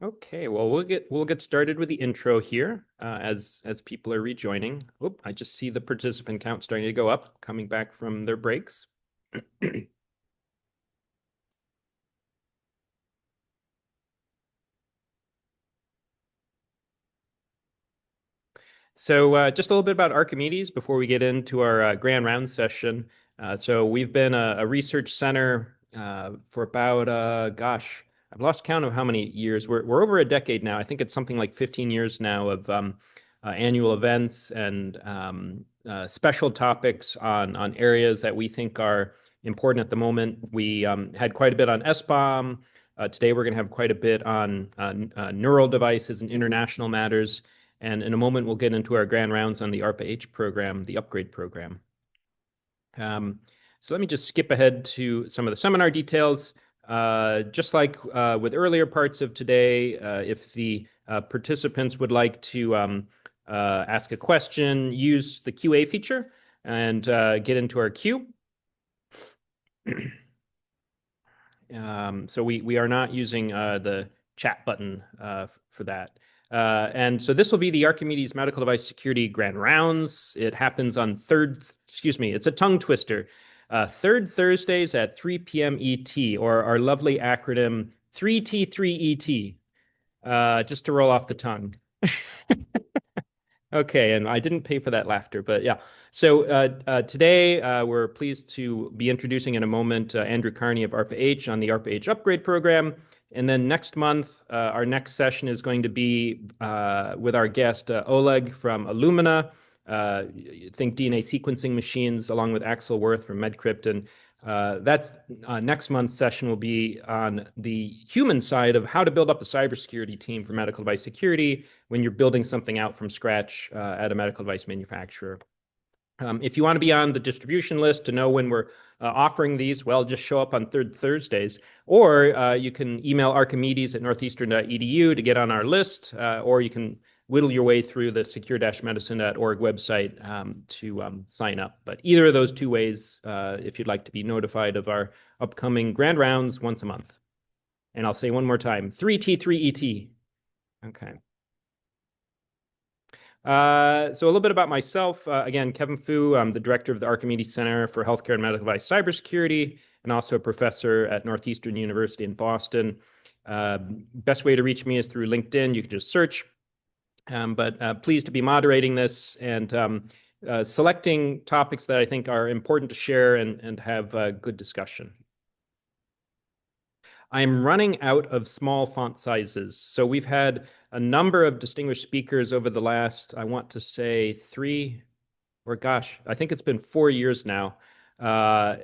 Okay, well we'll get started with the intro here as people are rejoining. Oh, I just see the participant count starting to go up, coming back from their breaks. So just a little bit about Archimedes before we get into our grand round session. So we've been a research center for about, gosh, I've lost count of how many years. We're over a decade now. I think it's something like 15 years now of annual events and special topics on areas that we think are important at the moment. We had quite a bit on SBOM. Today we're going to have quite a bit on neural devices and international matters. And in a moment, we'll get into our grand rounds on the ARPA-H program, the upgrade program. So let me just skip ahead to some of the seminar details. Just like with earlier parts of today, if the participants would like to ask a question, use the QA feature and get into our queue. So we are not using the chat button for that. And so this will be the Archimedes Medical Device Security Grand Rounds. It happens on it's a tongue twister. Third Thursdays at 3 p.m. ET, or our lovely acronym 3T3ET, just to roll off the tongue. Okay, and I didn't pay for that laughter, but yeah. So today we're pleased to be introducing in a moment Andrew Carney of ARPA-H on the ARPA-H upgrade program. And then next month, our next session is going to be with our guest Oleg from Illumina. Think DNA sequencing machines, along with Axel Worth from MedCrypt. And that's next month's session will be on the human side of how to build up a cybersecurity team for medical device security when you're building something out from scratch at a medical device manufacturer. If you want to be on the distribution list to know when we're offering these, well, just show up on third Thursdays. Or you can email archimedes@northeastern.edu to get on our list, or you can whittle your way through the secure-medicine.org website to sign up. But either of those two ways, if you'd like to be notified of our upcoming grand rounds once a month. And I'll say one more time, 3T3ET. Okay. So a little bit about myself. Again, Kevin Fu. I'm the director of the Archimedes Center for Healthcare and Medical Device Cybersecurity, and also a professor at Northeastern University in Boston. Best way to reach me is through LinkedIn. You can just search. But pleased to be moderating this and selecting topics that I think are important to share and have a good discussion. I'm running out of small font sizes. So we've had a number of distinguished speakers over the last, I want to say I think it's been 4 years now on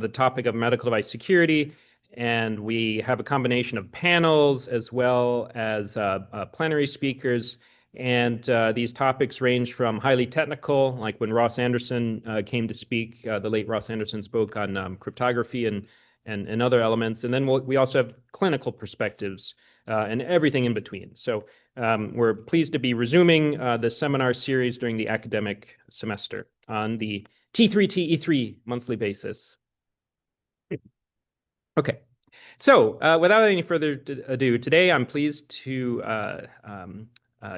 the topic of medical device security. And we have a combination of panels as well as plenary speakers. And these topics range from highly technical, like when Ross Anderson came to speak, the late Ross Anderson spoke on cryptography and other elements. And then we also have clinical perspectives and everything in between. So we're pleased to be resuming the seminar series during the academic semester on the T3TE3 monthly basis. Okay. So without any further ado, today I'm pleased to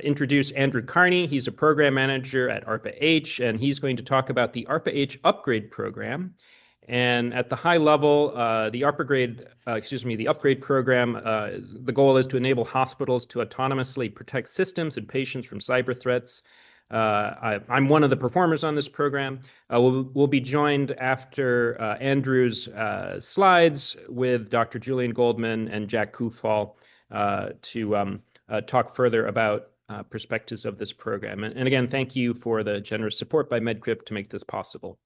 introduce Andrew Carney. He's a program manager at ARPA-H, and he's going to talk about the ARPA-H upgrade program. And at the high level, the the upgrade program, the goal is to enable hospitals to autonomously protect systems and patients from cyber threats. I'm one of the performers on this program. We'll be joined after Andrew's slides with Dr. Julian Goldman and Jack Kufahl to talk further about perspectives of this program. And again, thank you for the generous support by MedCrypt to make this possible.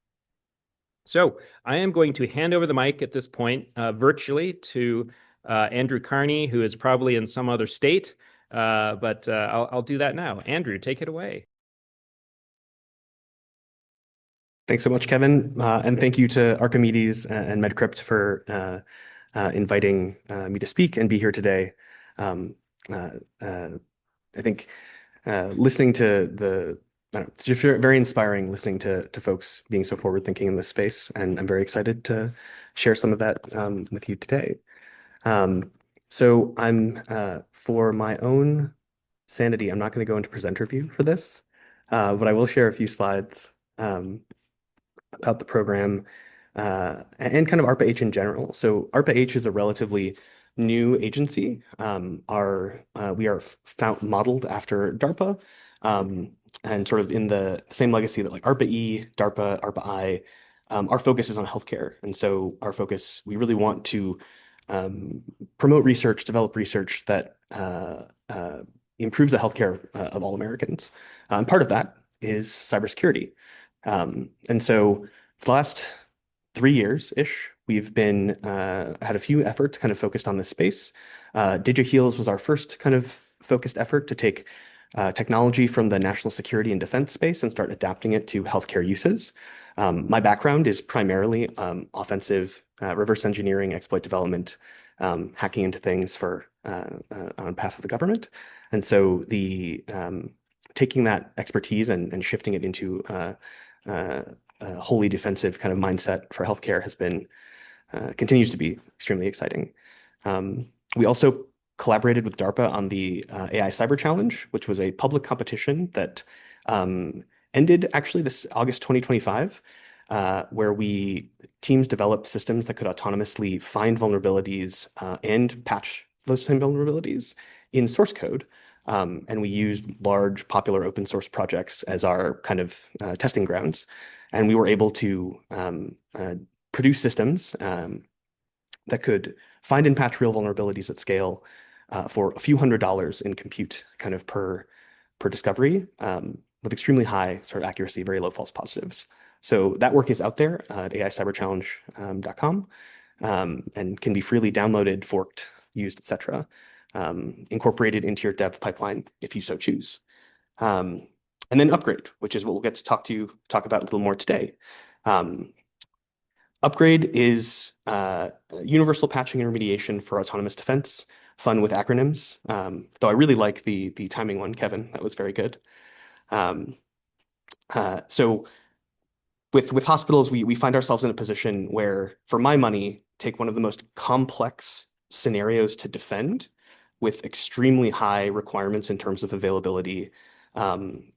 So I am going to hand over the mic at this point virtually to Andrew Carney, who is probably in some other state, but I'll do that now. Andrew, take it away. Thanks so much, Kevin. And thank you to Archimedes and MedCrypt for inviting me to speak and be here today. I think listening to it's just very inspiring listening to folks being so forward thinking in this space. And I'm very excited to share some of that with you today. So I'm for my own sanity, I'm not going to go into presenter view for this, but I will share a few slides about the program and kind of ARPA-H in general. So ARPA-H is a relatively new agency. We are found modeled after DARPA, um, and sort of in the same legacy that like ARPA-E, DARPA, ARPA-I. Our focus is on healthcare, and so our focus we really want to um, promote research, develop research that improves the healthcare of all Americans. Part of that is cybersecurity. And so for the last 3 years-ish, we've been had a few efforts kind of focused on this space. DigiHeals was our first kind of focused effort to take technology from the national security and defense space and start adapting it to healthcare uses. My background is primarily offensive reverse engineering, exploit development, hacking into things for on behalf of the government. And so the taking that expertise and shifting it into a wholly defensive kind of mindset for healthcare has been continues to be extremely exciting. We also collaborated with DARPA on the AI Cyber Challenge, which was a public competition that ended actually this August 2025, where teams developed systems that could autonomously find vulnerabilities and patch those same vulnerabilities in source code. And we used large popular open source projects as our kind of testing grounds. And we were able to produce systems that could find and patch real vulnerabilities at scale for a few $100s in compute kind of per discovery with extremely high sort of accuracy, very low false positives. So that work is out there at aicyberchallenge.com and can be freely downloaded, forked, used, etc., incorporated into your dev pipeline if you so choose. And then upgrade, which is what we'll get to talk about a little more today. Upgrade is universal patching and remediation for autonomous defense, fun with acronyms. Though I really like the timing one, Kevin. That was very good. So with hospitals, we find ourselves in a position where, for my money, take one of the most complex scenarios to defend with extremely high requirements in terms of availability,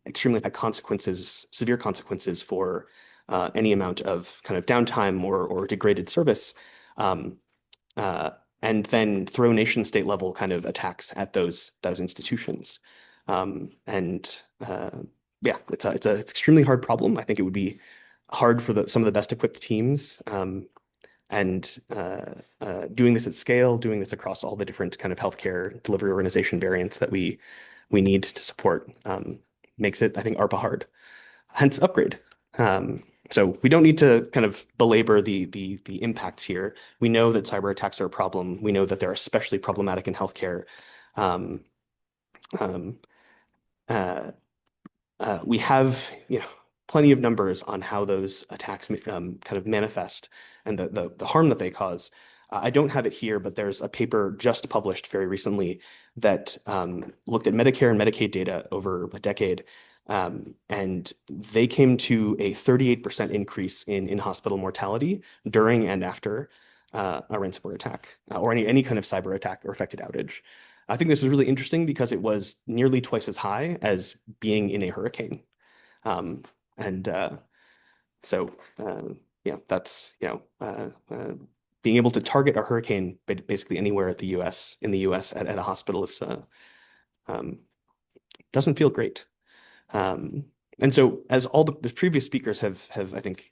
extremely high consequences, severe consequences for any amount of kind of downtime or degraded service, um, uh, and then throw nation state level kind of attacks at those institutions. And yeah, it's an extremely hard problem. I think it would be hard for some of the best equipped teams. And doing this at scale, doing this across all the different kind of healthcare delivery organization variants that we need to support makes it, I think, ARPA hard. Hence upgrade. So we don't need to kind of belabor the impacts here. We know that cyber attacks are a problem. We know that they're especially problematic in healthcare. Um, um, uh, we have, plenty of numbers on how those attacks kind of manifest and the harm that they cause. I don't have it here, but there's a paper just published very recently that looked at Medicare and Medicaid data over a decade, and they came to a 38% increase in in-hospital mortality during and after a ransomware attack or any kind of cyber attack or affected outage. I think this was really interesting because it was nearly twice as high as being in a hurricane. Um, and so, that's, being able to target a hurricane basically anywhere in the US at a hospital is, um, doesn't feel great. And so as all the previous speakers have, I think,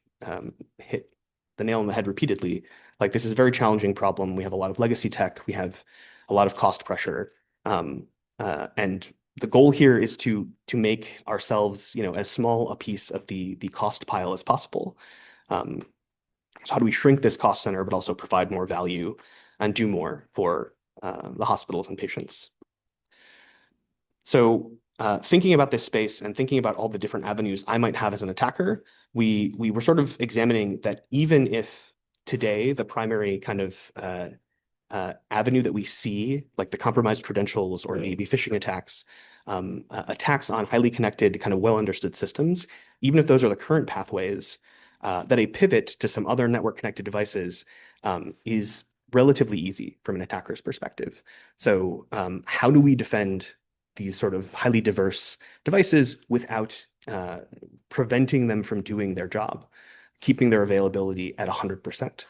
hit the nail on the head repeatedly, like this is a very challenging problem. We have a lot of legacy tech. We have a lot of cost pressure. And the goal here is to make ourselves, as small a piece of the cost pile as possible. So how do we shrink this cost center, but also provide more value and do more for the hospitals and patients? So thinking about this space and thinking about all the different avenues I might have as an attacker, we were sort of examining that even if today the primary kind of avenue that we see, like the compromised credentials or the phishing attacks, attacks on highly connected, kind of well understood systems, even if those are the current pathways, that a pivot to some other network connected devices is relatively easy from an attacker's perspective. So how do we defend these sort of highly diverse devices without preventing them from doing their job, keeping their availability at 100%,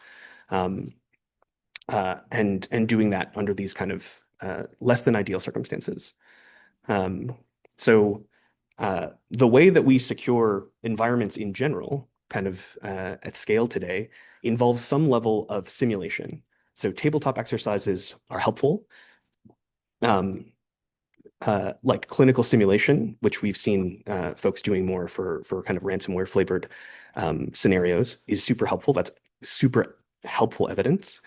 and doing that under these kind of less than ideal circumstances. So the way that we secure environments in general, kind of at scale today, involves some level of simulation. So tabletop exercises are helpful. Like clinical simulation, which we've seen folks doing more for kind of ransomware flavored scenarios, is super helpful. That's super helpful evidence.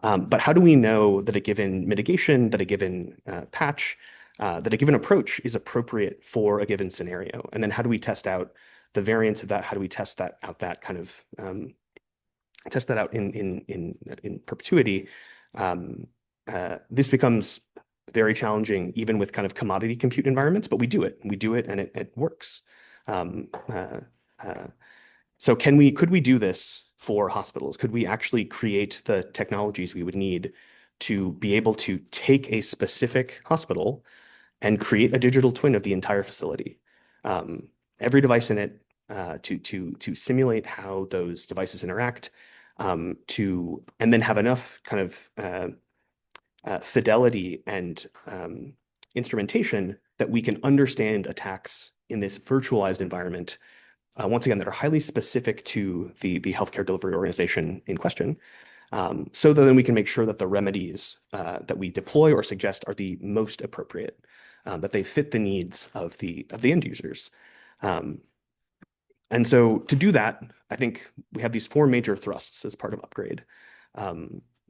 But how do we know that a given mitigation, that a given patch, that a given approach is appropriate for a given scenario? And then how do we test out the variance of that? How do we test that out, that kind of test that out in perpetuity? This becomes very challenging even with kind of commodity compute environments, but we do it. We do it and it works. So could we do this for hospitals? Could we actually create the technologies we would need to be able to take a specific hospital and create a digital twin of the entire facility? Every device in it, to simulate how those devices interact, and then have enough kind of fidelity and instrumentation that we can understand attacks in this virtualized environment, once again, that are highly specific to the healthcare delivery organization in question, so that then we can make sure that the remedies that we deploy or suggest are the most appropriate, that they fit the needs of the end users. And so to do that, I think we have these four major thrusts as part of Upgrade.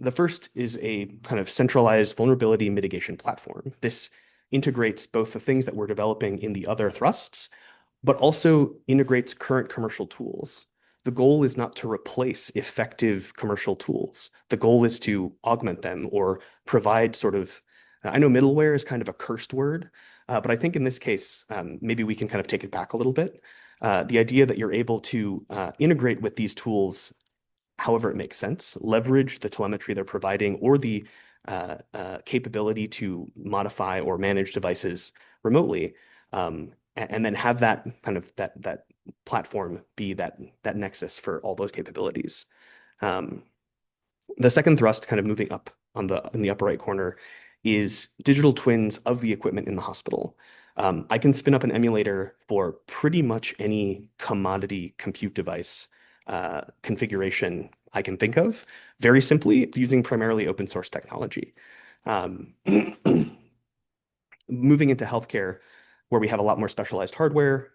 The first is a kind of centralized vulnerability mitigation platform. This integrates both the things that we're developing in the other thrusts, but also integrates current commercial tools. The goal is not to replace effective commercial tools. The goal is to augment them or provide sort of, I know middleware is kind of a cursed word, but I think in this case, maybe we can kind of take it back a little bit. The idea that you're able to integrate with these tools however it makes sense, leverage the telemetry they're providing or the capability to modify or manage devices remotely, and then have that kind of that platform be that nexus for all those capabilities. The second thrust, kind of moving up in the upper right corner, is digital twins of the equipment in the hospital. I can spin up an emulator for pretty much any commodity compute device configuration I can think of, very simply using primarily open source technology. Moving into healthcare, where we have a lot more specialized hardware,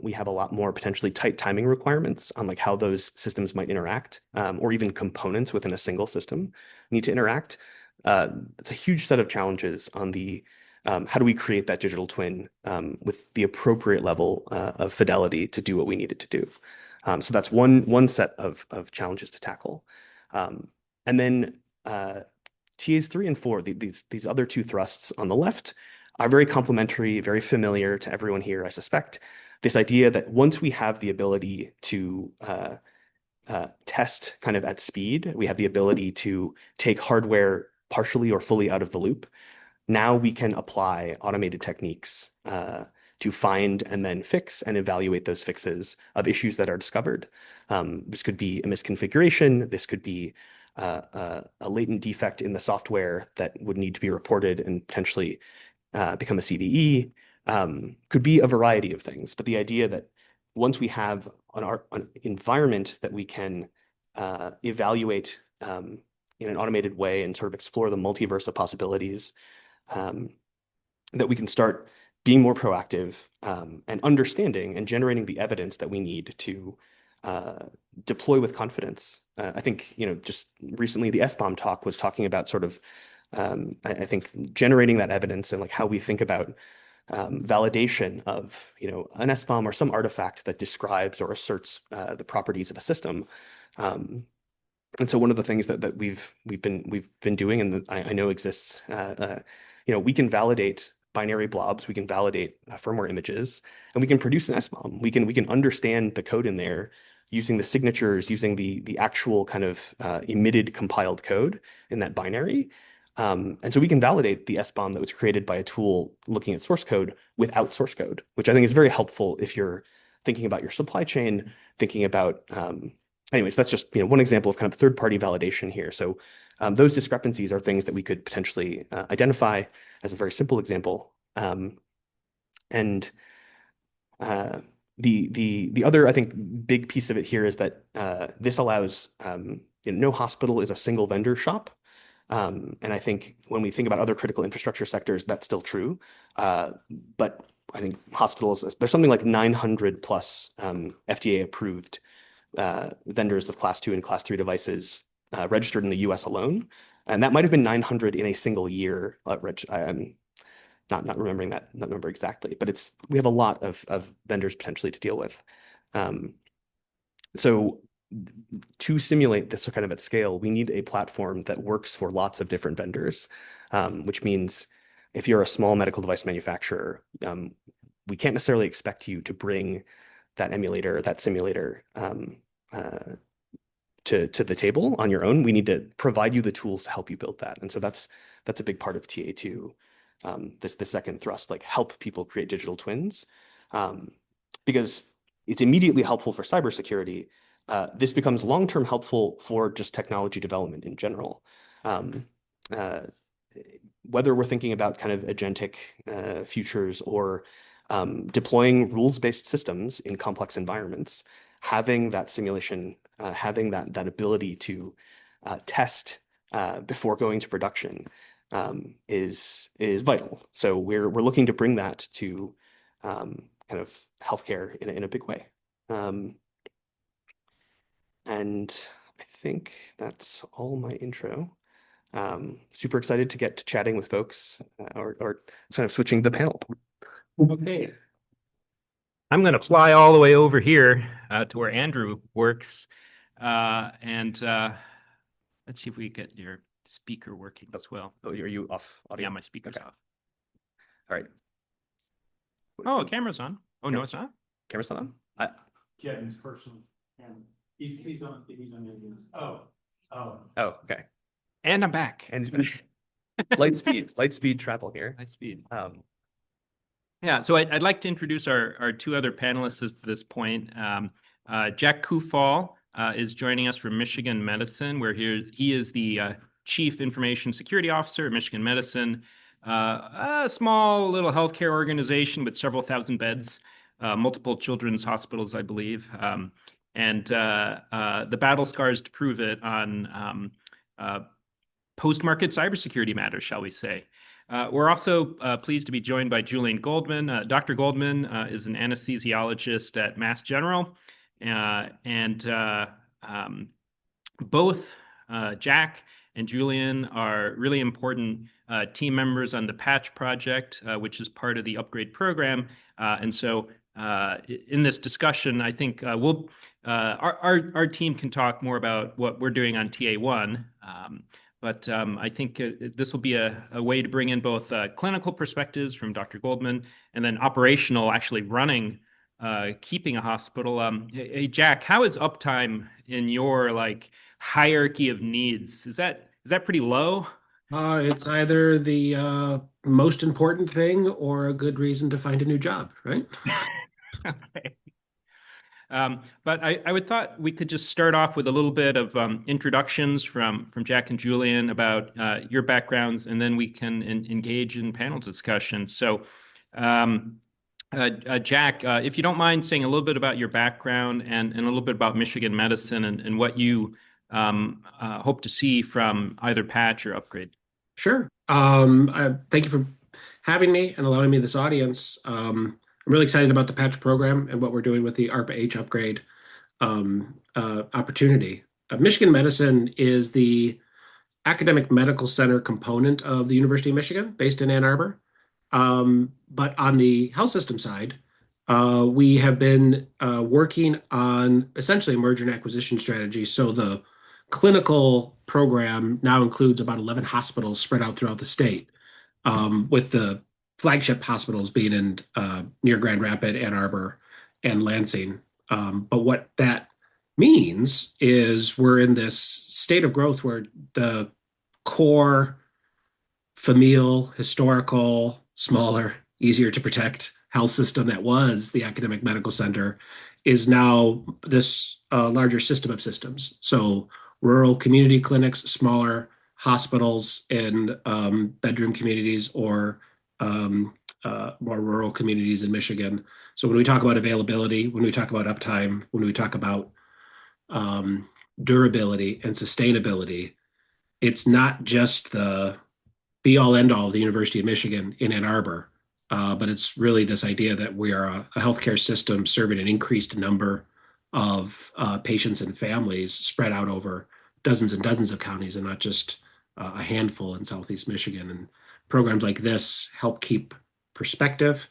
we have a lot more potentially tight timing requirements on like how those systems might interact, or even components within a single system need to interact. It's a huge set of challenges on the how do we create that digital twin with the appropriate level of fidelity to do what we need it to do. So that's one set of challenges to tackle. And then TAs 3 and 4, these other two thrusts on the left, are very complementary, very familiar to everyone here, I suspect. This idea that once we have the ability to test kind of at speed, we have the ability to take hardware partially or fully out of the loop. Now we can apply automated techniques to find and then fix and evaluate those fixes of issues that are discovered. This could be a misconfiguration. This could be a latent defect in the software that would need to be reported and potentially become a CVE. Could be a variety of things. But the idea that once we have an environment that we can evaluate in an automated way and sort of explore the multiverse of possibilities, that we can start being more proactive and understanding and generating the evidence that we need to deploy with confidence. I think, just recently the SBOM talk was talking about sort of, I think, generating that evidence and like how we think about validation of, an SBOM or some artifact that describes or asserts the properties of a system. And so one of the things that we've been doing, and that I know exists, we can validate binary blobs, we can validate firmware images, and we can produce an SBOM. We can understand the code in there using the signatures, using the actual kind of emitted compiled code in that binary. And so we can validate the SBOM that was created by a tool looking at source code without source code, which I think is very helpful if you're thinking about your supply chain, thinking about, anyways, that's just one example of kind of third-party validation here. So those discrepancies are things that we could potentially identify as a very simple example. And the other, I think, big piece of it here is that this allows, no hospital is a single vendor shop. And I think when we think about other critical infrastructure sectors, that's still true. But I think hospitals, there's something like 900 plus FDA approved vendors of class 2 and class 3 devices registered in the US alone. And that might have been 900 in a single year. I'm not remembering that number exactly, but we have a lot of vendors potentially to deal with. So to simulate this kind of at scale, we need a platform that works for lots of different vendors, which means if you're a small medical device manufacturer, we can't necessarily expect you to bring that emulator, that simulator to the table on your own. We need to provide you the tools to help you build that. And so that's a big part of TA2. The second thrust, like help people create digital twins, because it's immediately helpful for cybersecurity. This becomes long-term helpful for just technology development in general. Whether we're thinking about kind of agentic futures or deploying rules-based systems in complex environments, having that simulation, having that ability to test before going to production is vital. So we're looking to bring that to kind of healthcare in a big way. And I think that's all my intro. Super excited to get to chatting with folks or kind of switching the panel. Okay. I'm going to fly all the way over here to where Andrew works. And let's see if we get your speaker working as well. Oh, are you off audio? Yeah, my speaker's off. All right. Oh, camera's on. Oh, no, it's not? Camera's not on? Kevin's personal. He's on Oh. Oh, okay. And I'm back. And light speed travel here. High speed. Yeah, so I'd like to introduce our two other panelists at this point. Jack Kufahl is joining us from Michigan Medicine, where he is the Chief Information Security Officer at Michigan Medicine, a small little healthcare organization with several thousand beds, multiple children's hospitals, I believe, and the battle scars to prove it on post-market cybersecurity matters, shall we say. We're also pleased to be joined by Julian Goldman. Dr. Goldman is an anesthesiologist at Mass General, and both Jack and Julian are really important team members on the Patch project, which is part of the upgrade program. And so in this discussion, I think our team can talk more about what we're doing on TA1. But I think this will be a way to bring in both clinical perspectives from Dr. Goldman and then operational, actually running, keeping a hospital. Hey, Jack, how is uptime in your hierarchy of needs? Is that pretty low? It's either the most important thing or a good reason to find a new job, right? Okay. But I would thought we could just start off with a little bit of introductions from Jack and Julian about your backgrounds, and then we can engage in panel discussions. So, Jack, if you don't mind saying a little bit about your background and a little bit about Michigan Medicine and what you hope to see from either Patch or Upgrade. Sure. Thank you for having me and allowing me this audience. I'm really excited about the Patch program and what we're doing with the ARPA-H upgrade opportunity. Michigan Medicine is the academic medical center component of the University of Michigan, based in Ann Arbor. But on the health system side, we have been working on essentially a merger and acquisition strategy. So the clinical program now includes about 11 hospitals spread out throughout the state, with the flagship hospitals being in near Grand Rapids, Ann Arbor, and Lansing. But what that means is we're in this state of growth where the core familial, historical, smaller, easier to protect health system that was the academic medical center is now this larger system of systems. So rural community clinics, smaller hospitals in bedroom communities or more rural communities in Michigan. So when we talk about availability, when we talk about uptime, when we talk about durability and sustainability, it's not just the be all end all of the University of Michigan in Ann Arbor, but it's really this idea that we are a healthcare system serving an increased number of patients and families spread out over dozens and dozens of counties and not just a handful in Southeast Michigan. And programs like this help keep perspective.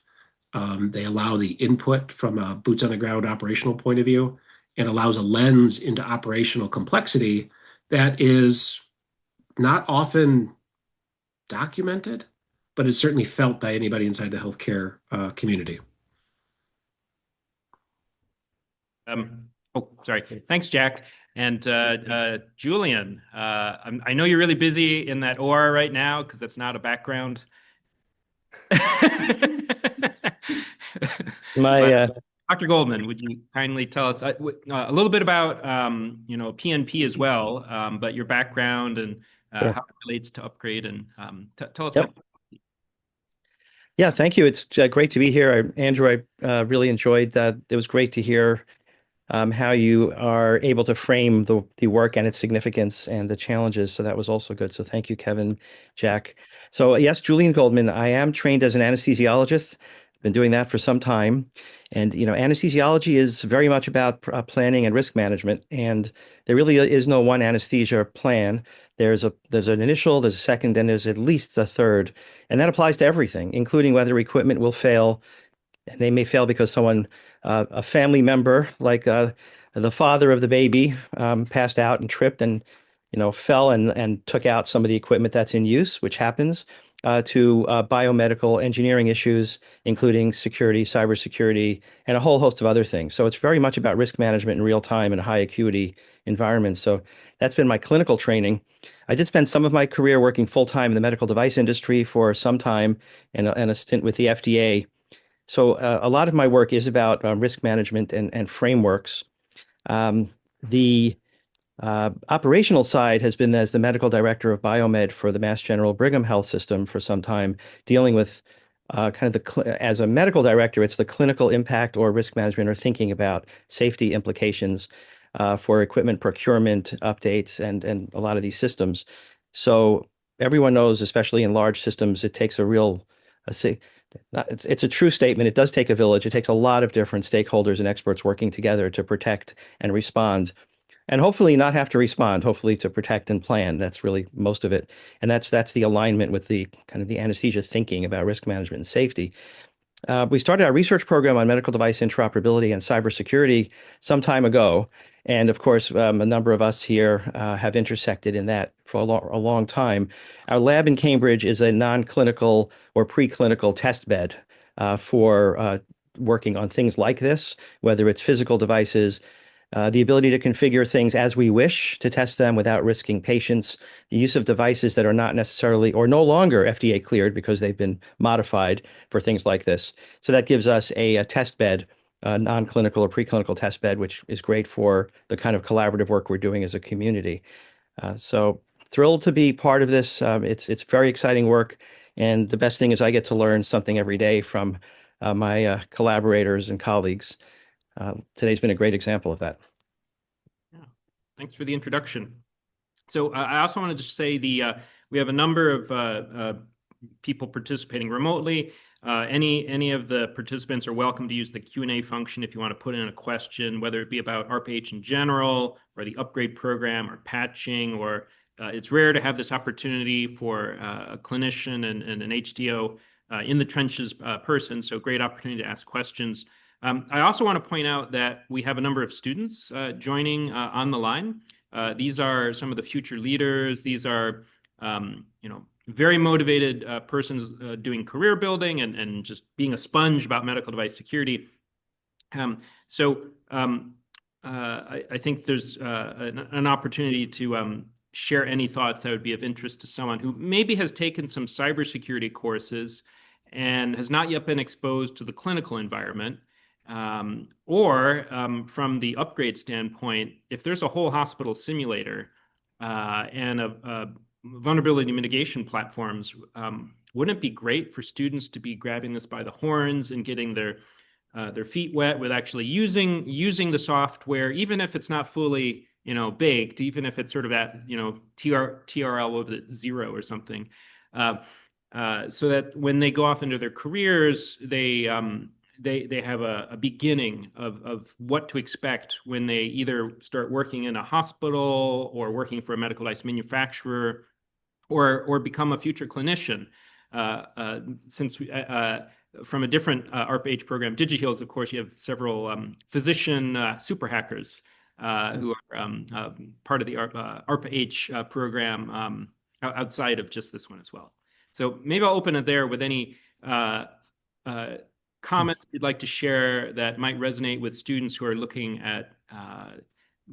They allow the input from a boots on the ground operational point of view and allows a lens into operational complexity that is not often documented, but is certainly felt by anybody inside the healthcare community. Oh, sorry. Thanks, Jack. And Julian, I know you're really busy in that OR right now because that's not a background. Dr. Goldman, would you kindly tell us a little bit about PNP as well, but your background and Sure. how it relates to Upgrade, and tell us. Yep. Yeah, thank you. It's great to be here. Andrew, I really enjoyed that. It was great to hear how you are able to frame the work and its significance and the challenges. So that was also good. So thank you, Kevin, Jack. So yes, Julian Goldman. I am trained as an anesthesiologist. Been doing that for some time. And, anesthesiology is very much about planning and risk management. And there really is no one anesthesia plan. There's an initial, there's a second, and there's at least a third. And that applies to everything, including whether equipment will fail. And they may fail because someone, a family member, like the father of the baby, passed out and tripped and, fell and took out some of the equipment that's in use, which happens, to biomedical engineering issues, including security, cybersecurity, and a whole host of other things. So it's very much about risk management in real time and high acuity environments. So that's been my clinical training. I did spend some of my career working full time in the medical device industry for some time and a stint with the FDA. So a lot of my work is about risk management and frameworks. The operational side has been as the medical director of biomed for the Mass General Brigham Health System for some time, dealing with as a medical director, it's the clinical impact or risk management or thinking about safety implications for equipment procurement updates and a lot of these systems. So everyone knows, especially in large systems, it takes it's a true statement. It does take a village. It takes a lot of different stakeholders and experts working together to protect and respond. And hopefully not have to respond, hopefully to protect and plan. That's really most of it. And that's the alignment with the kind of the anesthesia thinking about risk management and safety. We started our research program on medical device interoperability and cybersecurity some time ago. And of course, a number of us here have intersected in that for a long time. Our lab in Cambridge is a non-clinical or preclinical test bed for working on things like this, whether it's physical devices, the ability to configure things as we wish to test them without risking patients, the use of devices that are not necessarily or no longer FDA cleared because they've been modified for things like this. So that gives us a test bed, a non-clinical or preclinical test bed, which is great for the kind of collaborative work we're doing as a community. So thrilled to be part of this. It's very exciting work. And the best thing is I get to learn something every day from my collaborators and colleagues. Today's been a great example of that. Yeah, thanks for the introduction. So I also wanted to say we have a number of people participating remotely. Any of the participants are welcome to use the Q&A function if you want to put in a question, whether it be about ARPA-H in general or the upgrade program or patching, or it's rare to have this opportunity for a clinician and an HDO in the trenches person. So great opportunity to ask questions. I also want to point out that we have a number of students joining on the line. These are some of the future leaders. These are, very motivated persons doing career building and just being a sponge about medical device security. I think there's an opportunity to share any thoughts that would be of interest to someone who maybe has taken some cybersecurity courses and has not yet been exposed to the clinical environment. Or from the upgrade standpoint, if there's a whole hospital simulator and a vulnerability mitigation platforms, wouldn't it be great for students to be grabbing this by the horns and getting their feet wet with actually using the software, even if it's not fully baked, even if it's sort of at TRL over at 0 or something, so that when they go off into their careers, they have a beginning of what to expect when they either start working in a hospital or working for a medical device manufacturer or become a future clinician. Since from a different ARPA-H program, DigiHeals, of course, you have several physician super hackers who are part of the ARPA-H program outside of just this one as well. So maybe I'll open it there with any comments you'd like to share that might resonate with students who are looking at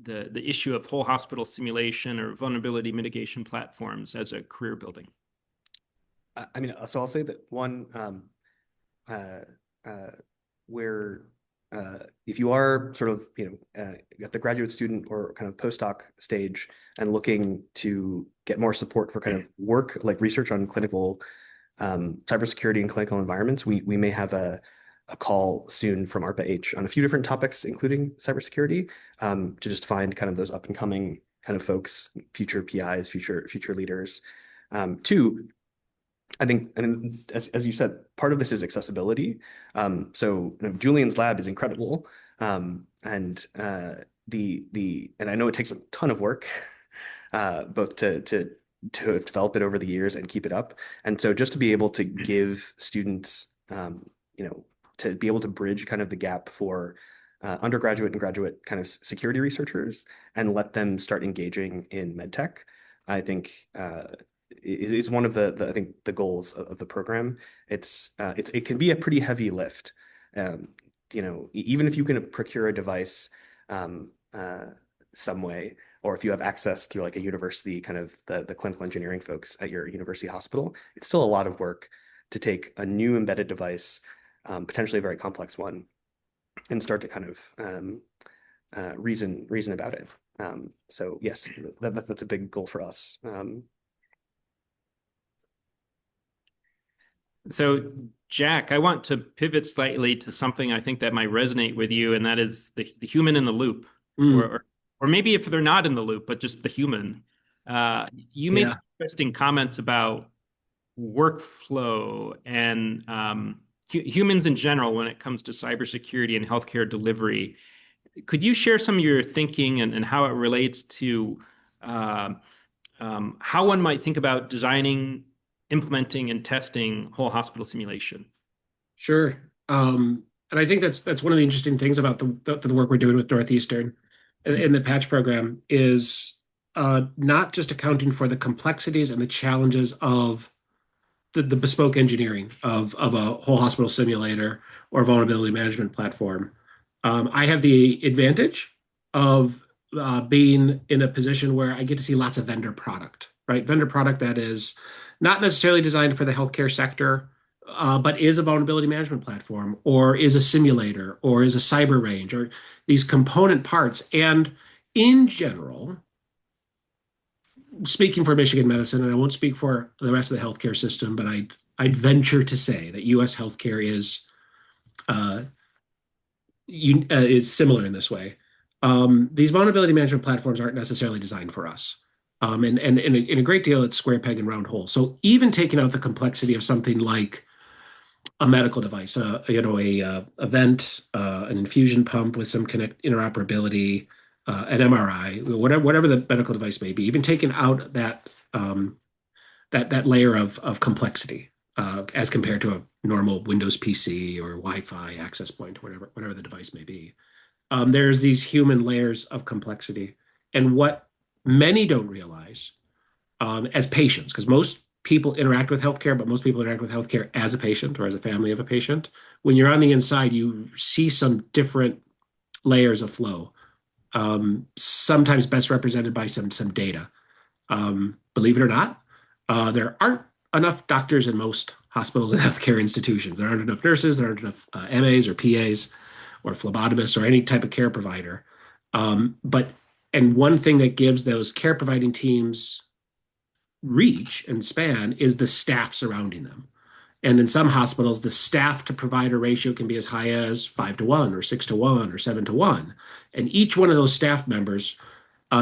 the issue of whole hospital simulation or vulnerability mitigation platforms as a career building. I mean, so I'll say that one, where if you are sort of, at the graduate student or kind of postdoc stage and looking to get more support for kind of work like research on clinical cybersecurity and clinical environments, we may have a call soon from ARPA-H on a few different topics, including cybersecurity, to just find kind of those up and coming kind of folks, future PIs, future leaders. Two, I think, and as you said, part of this is accessibility. So Julian's lab is incredible, and I know it takes a ton of work, both to develop it over the years and keep it up. And so just to be able to give students, to be able to bridge kind of the gap for undergraduate and graduate kind of security researchers and let them start engaging in medtech, I think it is one of the I think the goals of the program. It can be a pretty heavy lift, even if you can procure a device some way, or if you have access through like a university, kind of the clinical engineering folks at your university hospital, it's still a lot of work to take a new embedded device, potentially a very complex one, and start to kind of reason about it. So yes, that's a big goal for us. So Jack, I want to pivot slightly to something I think that might resonate with you, and that is the human in the loop, or maybe if they're not in the loop, but just the human. You made some interesting comments about workflow and humans in general when it comes to cybersecurity and healthcare delivery. Could you share some of your thinking and how it relates to how one might think about designing, implementing, and testing whole hospital simulation? Sure. And I think that's one of the interesting things about the work we're doing with Northeastern in the patch program is not just accounting for the complexities and the challenges of the bespoke engineering of a whole hospital simulator or vulnerability management platform. I have the advantage of being in a position where I get to see lots of vendor product, right? Vendor product that is not necessarily designed for the healthcare sector, but is a vulnerability management platform, or is a simulator, or is a cyber range, or these component parts. And in general, speaking for Michigan Medicine, and I won't speak for the rest of the healthcare system, but I'd venture to say that U.S. healthcare is similar in this way. These vulnerability management platforms aren't necessarily designed for us. And in a great deal, it's square peg and round hole. So even taking out the complexity of something like a medical device, a vent, an infusion pump with some interoperability, an MRI, whatever the medical device may be, even taking out that layer of complexity as compared to a normal Windows PC or Wi-Fi access point, whatever the device may be. There's these human layers of complexity, and what many don't realize as patients, because most people interact with healthcare, but most people interact with healthcare as a patient or as a family of a patient. When you're on the inside, you see some different layers of flow. sometimes best represented by some data. Believe it or not, there aren't enough doctors in most hospitals and healthcare institutions. There aren't enough nurses, there aren't enough MAs or PAs or phlebotomists or any type of care provider. And one thing that gives those care providing teams reach and span is the staff surrounding them. And in some hospitals, the staff to provider ratio can be as high as 5-to-1 or 6-to-1 or 7-to-1. And each one of those staff members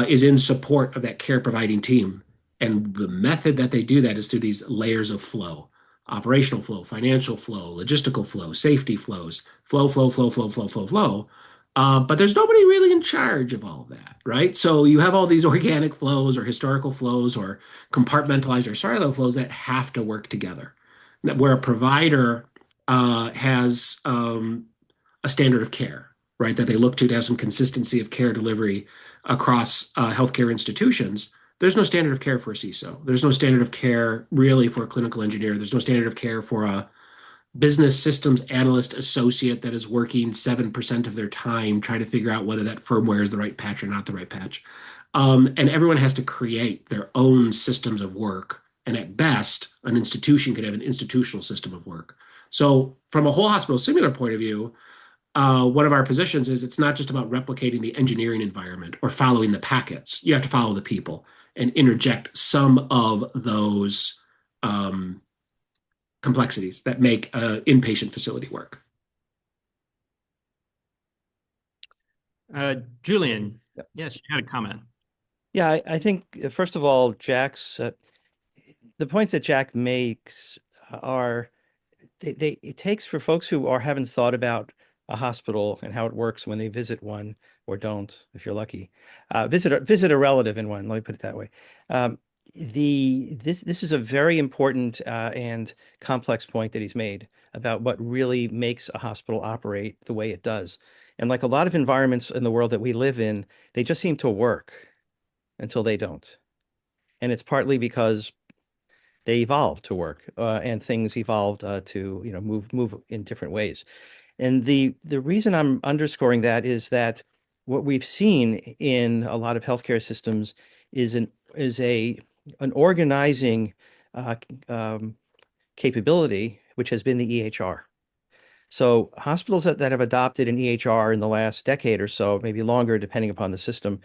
is in support of that care providing team. And the method that they do that is through these layers of flow: operational flow, financial flow, logistical flow, safety flows, flow. But there's nobody really in charge of all of that, right? So you have all these organic flows or historical flows or compartmentalized or silo flows that have to work together. Where a provider has a standard of care, right, that they look to have some consistency of care delivery across healthcare institutions. There's no standard of care for a CISO. There's no standard of care really for a clinical engineer. There's no standard of care for a business systems analyst associate that is working 7% of their time trying to figure out whether that firmware is the right patch or not the right patch. And everyone has to create their own systems of work. And at best, an institution could have an institutional system of work. So from a whole hospital similar point of view, one of our positions is it's not just about replicating the engineering environment or following the packets. You have to follow the people and interject some of those complexities that make an inpatient facility work. Julian, yes, you had a comment. Yeah, I think first of all, the points that Jack makes are it takes for folks who haven't thought about a hospital and how it works when they visit one, or don't, if you're lucky, visit a relative in one. Let me put it that way. This is a very important and complex point that he's made about what really makes a hospital operate the way it does. And like a lot of environments in the world that we live in, they just seem to work until they don't. And it's partly because they evolved to work and things evolved to move in different ways. And the reason I'm underscoring that is that what we've seen in a lot of healthcare systems is an organizing capability, which has been the EHR. So hospitals that have adopted an EHR in the last decade or so, maybe longer, depending upon the system,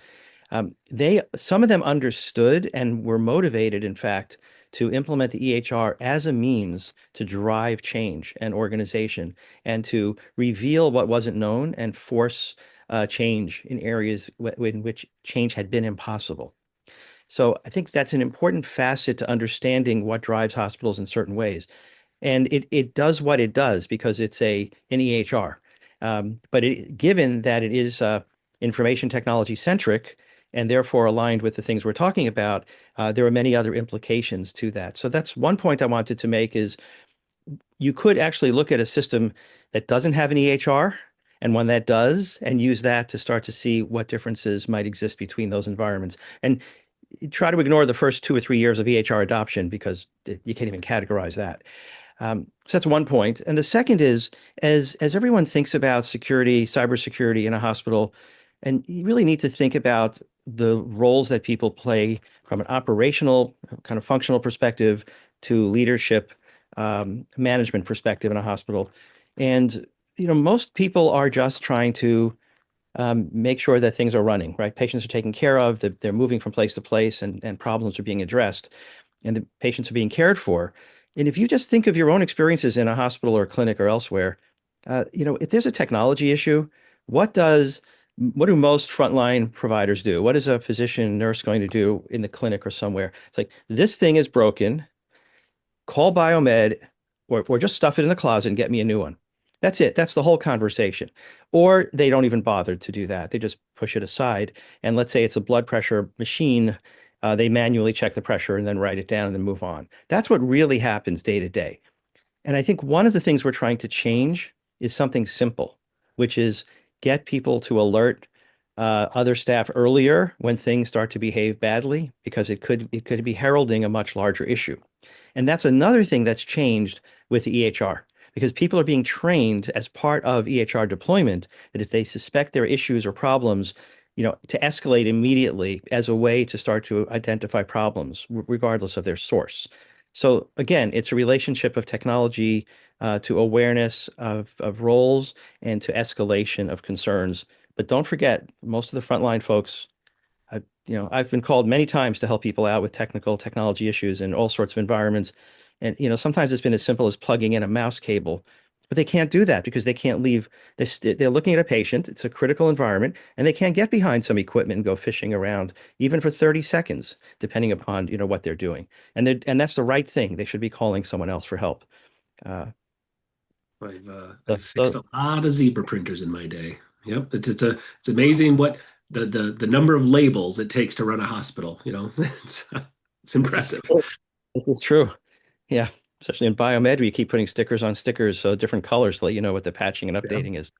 some of them understood and were motivated, in fact, to implement the EHR as a means to drive change and organization and to reveal what wasn't known and force change in areas in which change had been impossible. So I think that's an important facet to understanding what drives hospitals in certain ways. And it does what it does because it's an EHR. But given that it is information technology centric, and therefore aligned with the things we're talking about, there are many other implications to that. So that's one point I wanted to make is you could actually look at a system that doesn't have an EHR and one that does, and use that to start to see what differences might exist between those environments. And try to ignore the first 2 or 3 years of EHR adoption because you can't even categorize that. So that's one point. And the second is, as everyone thinks about security, cybersecurity in a hospital, and you really need to think about the roles that people play from an operational kind of functional perspective to leadership management perspective in a hospital. And most people are just trying to make sure that things are running, right? Patients are taken care of, that they're moving from place to place, and problems are being addressed, and the patients are being cared for. And if you just think of your own experiences in a hospital or a clinic or elsewhere, if there's a technology issue, what do most frontline providers do? What is a physician, nurse going to do in the clinic or somewhere? It's like, this thing is broken, call biomed, or just stuff it in the closet and get me a new one. That's it. That's the whole conversation. Or they don't even bother to do that. They just push it aside. And let's say it's a blood pressure machine. They manually check the pressure and then write it down and then move on. That's what really happens day to day. And I think one of the things we're trying to change is something simple, which is get people to alert other staff earlier when things start to behave badly, because it could be heralding a much larger issue. And that's another thing that's changed with the EHR, because people are being trained as part of EHR deployment that if they suspect there are issues or problems, to escalate immediately as a way to start to identify problems, regardless of their source. So again, it's a relationship of technology to awareness of roles and to escalation of concerns. But don't forget, most of the frontline folks, I've been called many times to help people out with technology issues in all sorts of environments. And, sometimes it's been as simple as plugging in a mouse cable, but they can't do that because they can't leave. They're looking at a patient. It's a critical environment, and they can't get behind some equipment and go fishing around even for 30 seconds, depending upon, what they're doing. And that's the right thing. They should be calling someone else for help. Uh, I've fixed a lot of zebra printers in my day. Yep, it's amazing what the number of labels it takes to run a hospital. It's impressive. This is true. Yeah, especially in biomed, where you keep putting stickers on stickers, so different colors to let you know what the patching and updating is.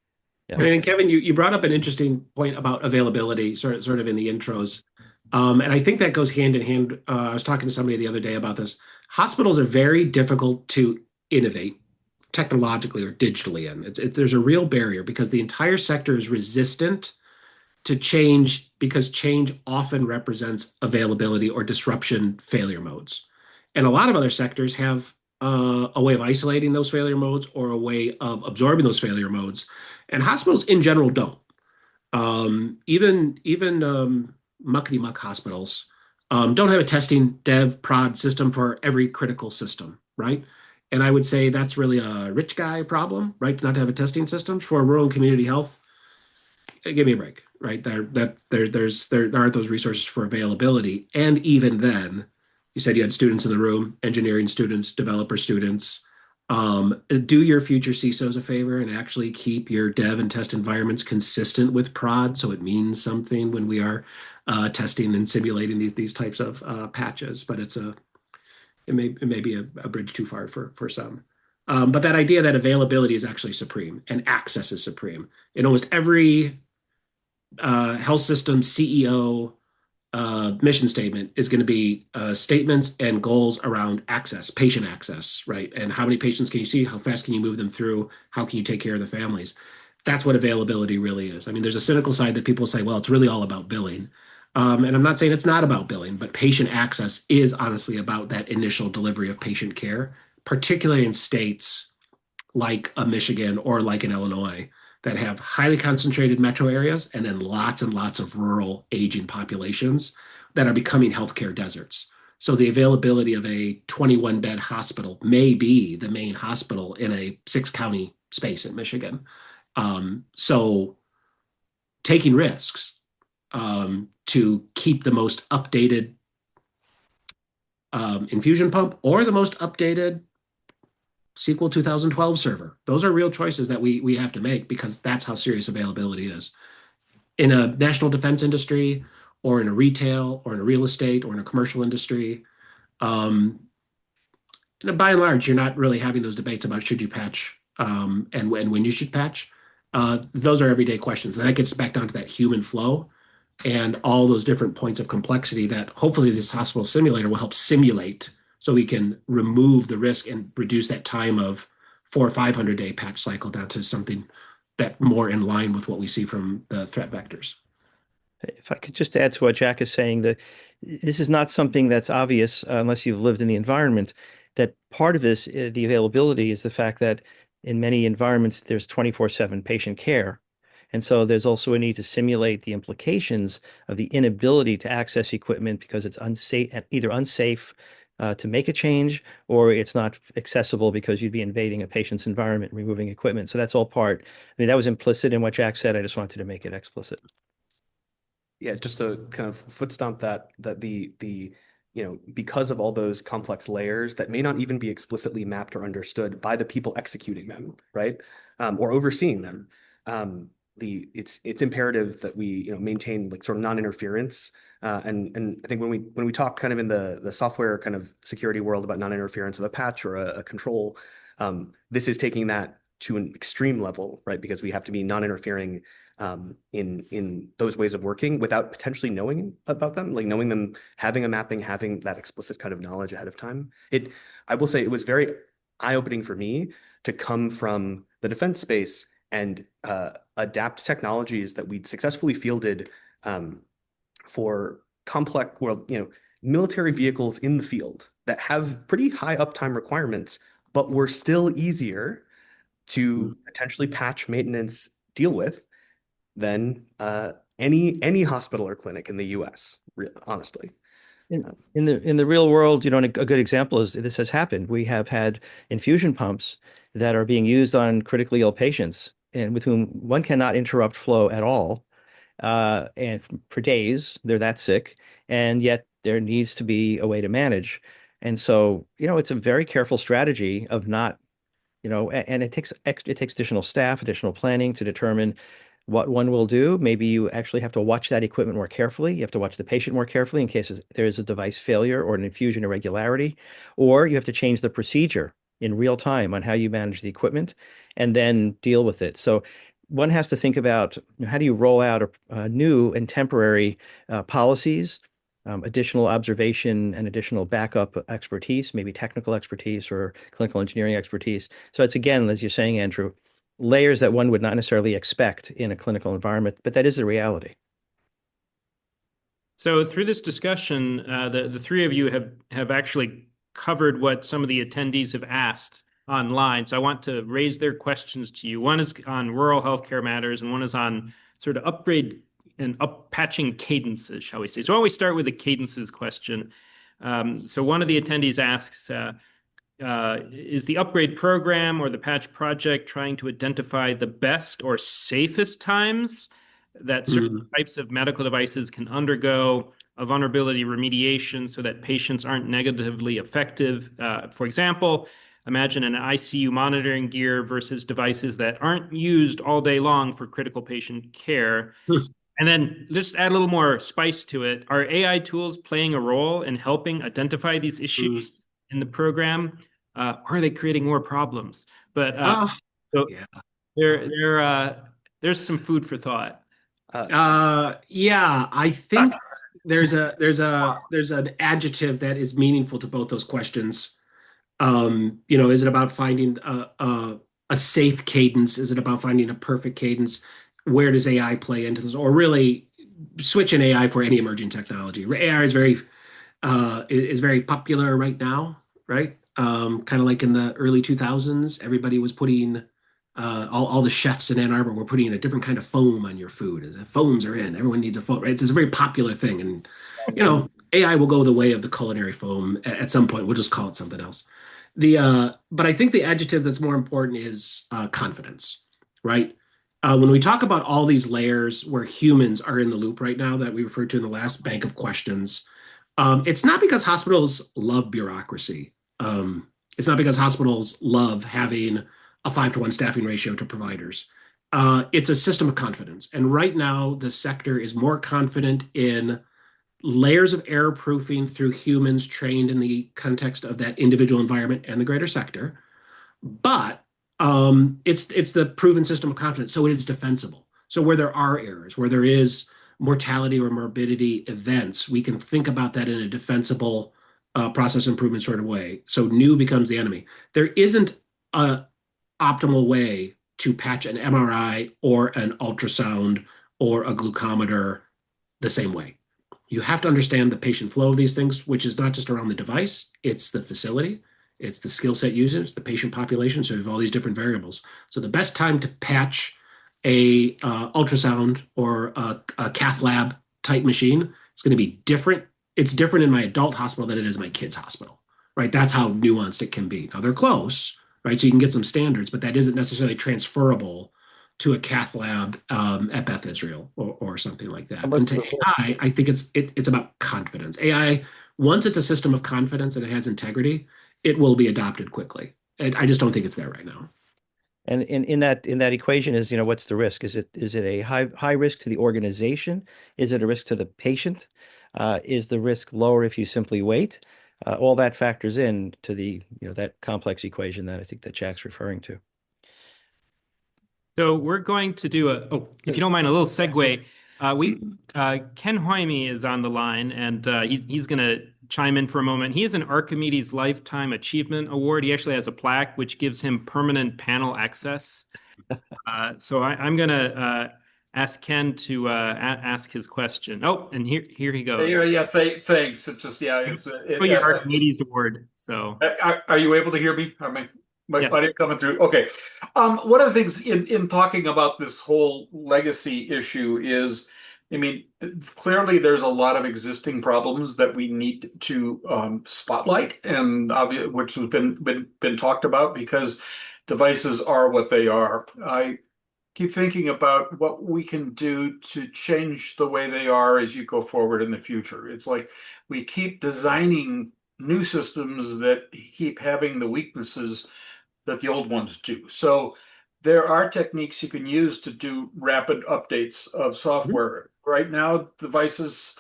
Yeah. And Kevin, you brought up an interesting point about availability, sort of in the intros. And I think that goes hand in hand. I was talking to somebody the other day about this. Hospitals are very difficult to innovate technologically or digitally in. There's a real barrier because the entire sector is resistant to change because change often represents availability or disruption failure modes. And a lot of other sectors have a way of isolating those failure modes or a way of absorbing those failure modes. And hospitals in general don't. Even muckety muck hospitals don't have a testing dev prod system for every critical system, right? And I would say that's really a rich guy problem, right? Not to have a testing system for rural and community health. Give me a break, right? There aren't those resources for availability. And even then, you said you had students in the room, engineering students, developer students. Do your future CISOs a favor and actually keep your dev and test environments consistent with prod, so it means something when we are testing and simulating these types of patches. But it may be a bridge too far for some. But that idea that availability is actually supreme and access is supreme. In almost every health system CEO mission statement is going to be statements and goals around access, patient access, right? And how many patients can you see? How fast can you move them through? How can you take care of the families? That's what availability really is. I mean, there's a cynical side that people say, well, it's really all about billing. And I'm not saying it's not about billing, but patient access is honestly about that initial delivery of patient care, particularly in states like Michigan or like in Illinois that have highly concentrated metro areas and then lots and lots of rural aging populations that are becoming healthcare deserts. So the availability of a 21-bed hospital may be the main hospital in a 6-county space in Michigan. So taking risks to keep the most updated infusion pump or the most updated SQL 2012 server. Those are real choices that we have to make because that's how serious availability is. In a national defense industry or in a retail or in a real estate or in a commercial industry, by and large, you're not really having those debates about should you patch and when you should patch. Those are everyday questions. And that gets back down to that human flow and all those different points of complexity that hopefully this hospital simulator will help simulate so we can remove the risk and reduce that time of 400 or 500 day patch cycle down to something that more in line with what we see from the threat vectors. If I could just add to what Jack is saying, that this is not something that's obvious unless you've lived in the environment, that part of this, the availability, is the fact that in many environments, there's 24/7 patient care. And so there's also a need to simulate the implications of the inability to access equipment because it's either unsafe to make a change, or it's not accessible because you'd be invading a patient's environment, removing equipment. So that's all part. I mean, that was implicit in what Jack said. I just wanted to make it explicit. Yeah, just to kind of foot stomp that because of all those complex layers that may not even be explicitly mapped or understood by the people executing them, right? Or overseeing them. It's imperative that we maintain like sort of non-interference. And I think when we talk kind of in the software kind of security world about non-interference of a patch or a control, this is taking that to an extreme level, right? Because we have to be non-interfering in those ways of working without potentially knowing about them, like knowing them, having a mapping, having that explicit kind of knowledge ahead of time. I will say it was very eye-opening for me to come from the defense space and adapt technologies that we'd successfully fielded for complex, well, military vehicles in the field that have pretty high uptime requirements, but were still easier to potentially patch, maintenance, deal with than any hospital or clinic in the US, honestly. In the real world, and a good example is this has happened. We have had infusion pumps that are being used on critically ill patients and with whom one cannot interrupt flow at all. And for days, they're that sick, and yet there needs to be a way to manage. And so, it's a very careful strategy of not, and it takes additional staff, additional planning to determine what one will do. Maybe you actually have to watch that equipment more carefully. You have to watch the patient more carefully in case there is a device failure or an infusion irregularity, or you have to change the procedure in real time on how you manage the equipment and then deal with it. So one has to think about how do you roll out new and temporary policies, additional observation and additional backup expertise, maybe technical expertise or clinical engineering expertise. So it's, again, as you're saying, Andrew, layers that one would not necessarily expect in a clinical environment, but that is the reality. So through this discussion, the three of you have actually covered what some of the attendees have asked online. So I want to raise their questions to you. One is on rural healthcare matters, and one is on sort of upgrade and patching cadences, shall we say. So why don't we start with the cadences question? So one of the attendees asks, is the upgrade program or the patch project trying to identify the best or safest times that certain types of medical devices can undergo a vulnerability remediation so that patients aren't negatively affected? For example, imagine an ICU monitoring gear versus devices that aren't used all day long for critical patient care. And then just add a little more spice to it. Are AI tools playing a role in helping identify these issues in the program? Or are they creating more problems? But there's some food for thought. Yeah, I think there's an adjective that is meaningful to both those questions. Is it about finding a safe cadence? Is it about finding a perfect cadence? Where does AI play into this? Or really switch in AI for any emerging technology. AI is very popular right now, right? Kind of like in the early 2000s, everybody was putting all the chefs in Ann Arbor were putting a different kind of foam on your food. As the foams are in, everyone needs a foam, right? It's a very popular thing, and AI will go the way of the culinary foam at some point. We'll just call it something else. But I think the adjective that's more important is confidence, right? When we talk about all these layers where humans are in the loop right now that we referred to in the last bank of questions, it's not because hospitals love bureaucracy. It's not because hospitals love having a 5-to-1 staffing ratio to providers. It's a system of confidence. And right now, the sector is more confident in layers of error proofing through humans trained in the context of that individual environment and the greater sector. But it's the proven system of confidence, so it is defensible. So where there are errors, where there is mortality or morbidity events, we can think about that in a defensible process improvement sort of way. So new becomes the enemy. There isn't a optimal way to patch an MRI or an ultrasound or a glucometer the same way. You have to understand the patient flow of these things, which is not just around the device, it's the facility, it's the skill set users, the patient population. So you have all these different variables. So the best time to patch a ultrasound or a cath lab type machine is going to be different. It's different in my adult hospital than it is my kid's hospital, right? That's how nuanced it can be. Now they're close, right? So you can get some standards, but that isn't necessarily transferable to a cath lab at Beth Israel or something like that. And to AI, I think it's about confidence. AI, once it's a system of confidence and it has integrity, it will be adopted quickly. I just don't think it's there right now. And in that equation is, what's the risk? Is it a high risk to the organization? Is it a risk to the patient? Is the risk lower if you simply wait? All that factors in to the that complex equation that I think that Jack's referring to. So we're going to do if you don't mind, a little segue. Ken Hoyme is on the line, and he's going to chime in for a moment. He has an Archimedes Lifetime Achievement Award. He actually has a plaque which gives him permanent panel access. So I'm going to ask Ken to ask his question. Oh, and here he goes. Yeah, thanks. It's just, yeah, it's For your Archimedes award. So, are you able to hear me? Are my yes. audio coming through? Okay. One of the things in talking about this whole legacy issue is, I mean, clearly there's a lot of existing problems that we need to spotlight, and which has been talked about because devices are what they are. I keep thinking about what we can do to change the way they are as you go forward in the future. It's like we keep designing new systems that keep having the weaknesses that the old ones do. So there are techniques you can use to do rapid updates of software. Right now, devices,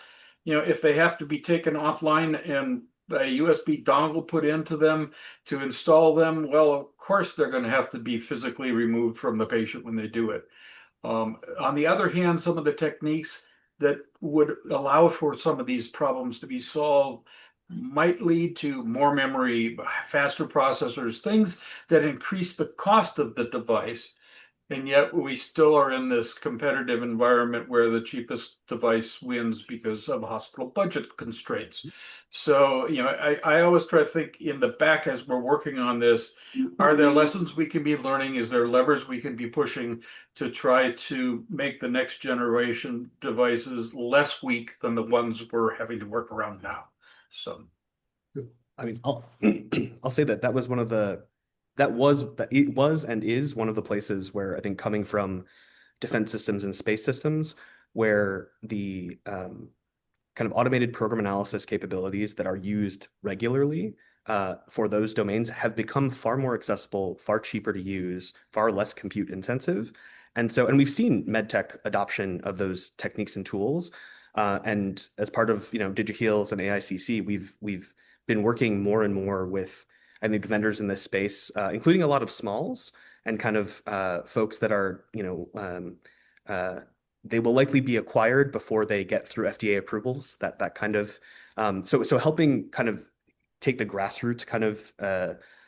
if they have to be taken offline and a USB dongle put into them to install them, well, of course they're going to have to be physically removed from the patient when they do it. On the other hand, some of the techniques that would allow for some of these problems to be solved might lead to more memory, faster processors, things that increase the cost of the device. And yet we still are in this competitive environment where the cheapest device wins because of hospital budget constraints. So, I always try to think in the back as we're working on this, are there lessons we can be learning? Is there levers we can be pushing to try to make the next generation devices less weak than the ones we're having to work around now? So, I mean, I'll say that was one of the that it was and is one of the places where I think coming from defense systems and space systems, where the kind of automated program analysis capabilities that are used regularly for those domains have become far more accessible, far cheaper to use, far less compute intensive. And we've seen medtech adoption of those techniques and tools. And as part of, DigiHeals and AICC, we've been working more and more with, I think, vendors in this space, including a lot of smalls and kind of folks that are, they will likely be acquired before they get through FDA approvals. That kind of so helping kind of take the grassroots kind of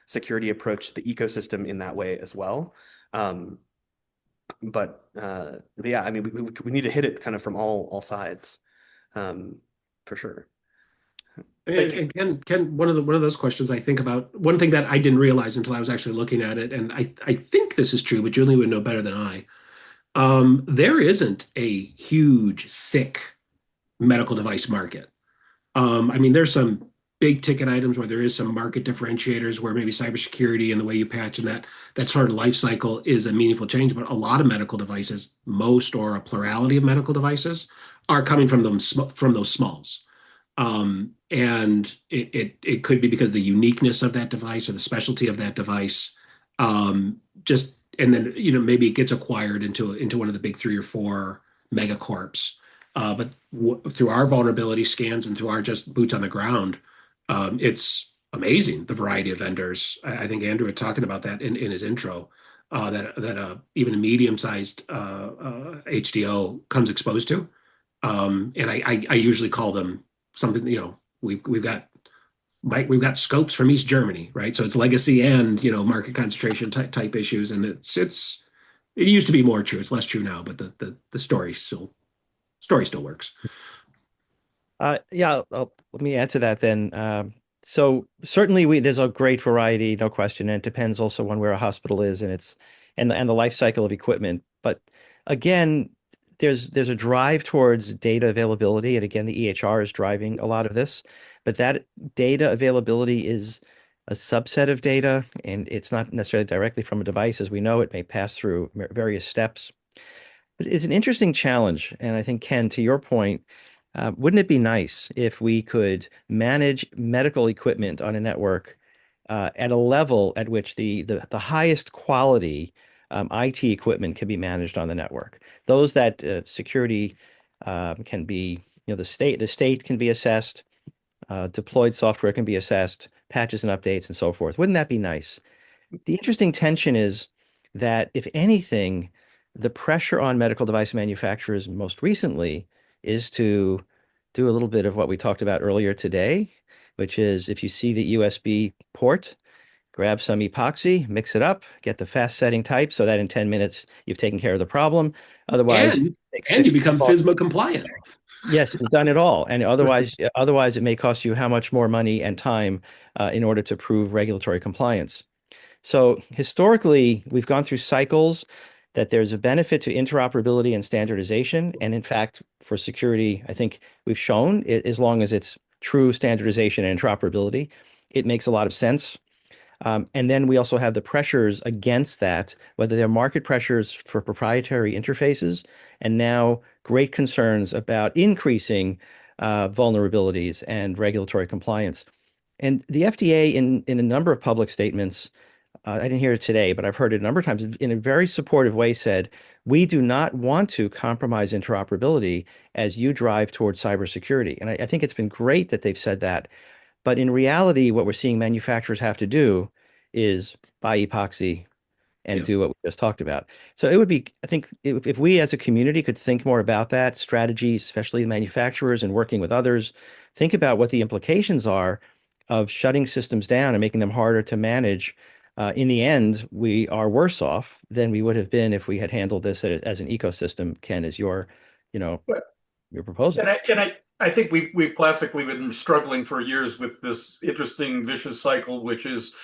security approach to the ecosystem in that way as well. But yeah, I mean, we need to hit it kind of from all sides, for sure. And Ken, one of those questions I think about, one thing that I didn't realize until I was actually looking at it, and I think this is true, but Julian would know better than I. There isn't a huge, thick medical device market. I mean, there's some big ticket items where there is some market differentiators where maybe cybersecurity and the way you patch and that sort of life cycle is a meaningful change. But a lot of medical devices, most or a plurality of medical devices, are coming from those smalls. And it could be because of the uniqueness of that device or the specialty of that device. And then maybe it gets acquired into one of the big 3 or 4 megacorps. But through our vulnerability scans and through our just boots on the ground, it's amazing the variety of vendors. I think Andrew was talking about that in his intro. That even a medium-sized HDO comes exposed to, and I usually call them something. We've got scopes from East Germany, right? So it's legacy and market concentration type issues, and it used to be more true. It's less true now, but the story still works. Yeah, let me add to that then. So certainly there's a great variety, no question, and it depends also on where a hospital is and the life cycle of equipment. But again, there's a drive towards data availability, and again, the EHR is driving a lot of this. But that data availability is a subset of data, and it's not necessarily directly from a device. As we know, it may pass through various steps. But it's an interesting challenge, and I think, Ken, to your point, wouldn't it be nice if we could manage medical equipment on a network at a level at which the highest quality IT equipment can be managed on the network? Those that security can be, the state can be assessed, deployed software can be assessed, patches and updates and so forth. Wouldn't that be nice? The interesting tension is that, if anything, the pressure on medical device manufacturers most recently is to do a little bit of what we talked about earlier today, which is if you see the USB port, grab some epoxy, mix it up, get the fast setting type so that in 10 minutes you've taken care of the problem. Otherwise, and you become FSMA compliant. Yes, you've done it all. And otherwise it may cost you how much more money and time in order to prove regulatory compliance. So historically, we've gone through cycles that there's a benefit to interoperability and standardization. And in fact, for security, I think we've shown as long as it's true standardization and interoperability, it makes a lot of sense. And then we also have the pressures against that, whether they're market pressures for proprietary interfaces, and now great concerns about increasing vulnerabilities and regulatory compliance. And the FDA, in a number of public statements, I didn't hear it today, but I've heard it a number of times in a very supportive way, said, we do not want to compromise interoperability as you drive towards cybersecurity. And I think it's been great that they've said that. But in reality, what we're seeing manufacturers have to do is buy epoxy and do what we just talked about. So it would be, I think, if we as a community could think more about that strategy, especially the manufacturers and working with others, think about what the implications are of shutting systems down and making them harder to manage. In the end, we are worse off than we would have been if we had handled this as an ecosystem, Ken, as you're proposing. And I think we've classically been struggling for years with this interesting vicious cycle, which is,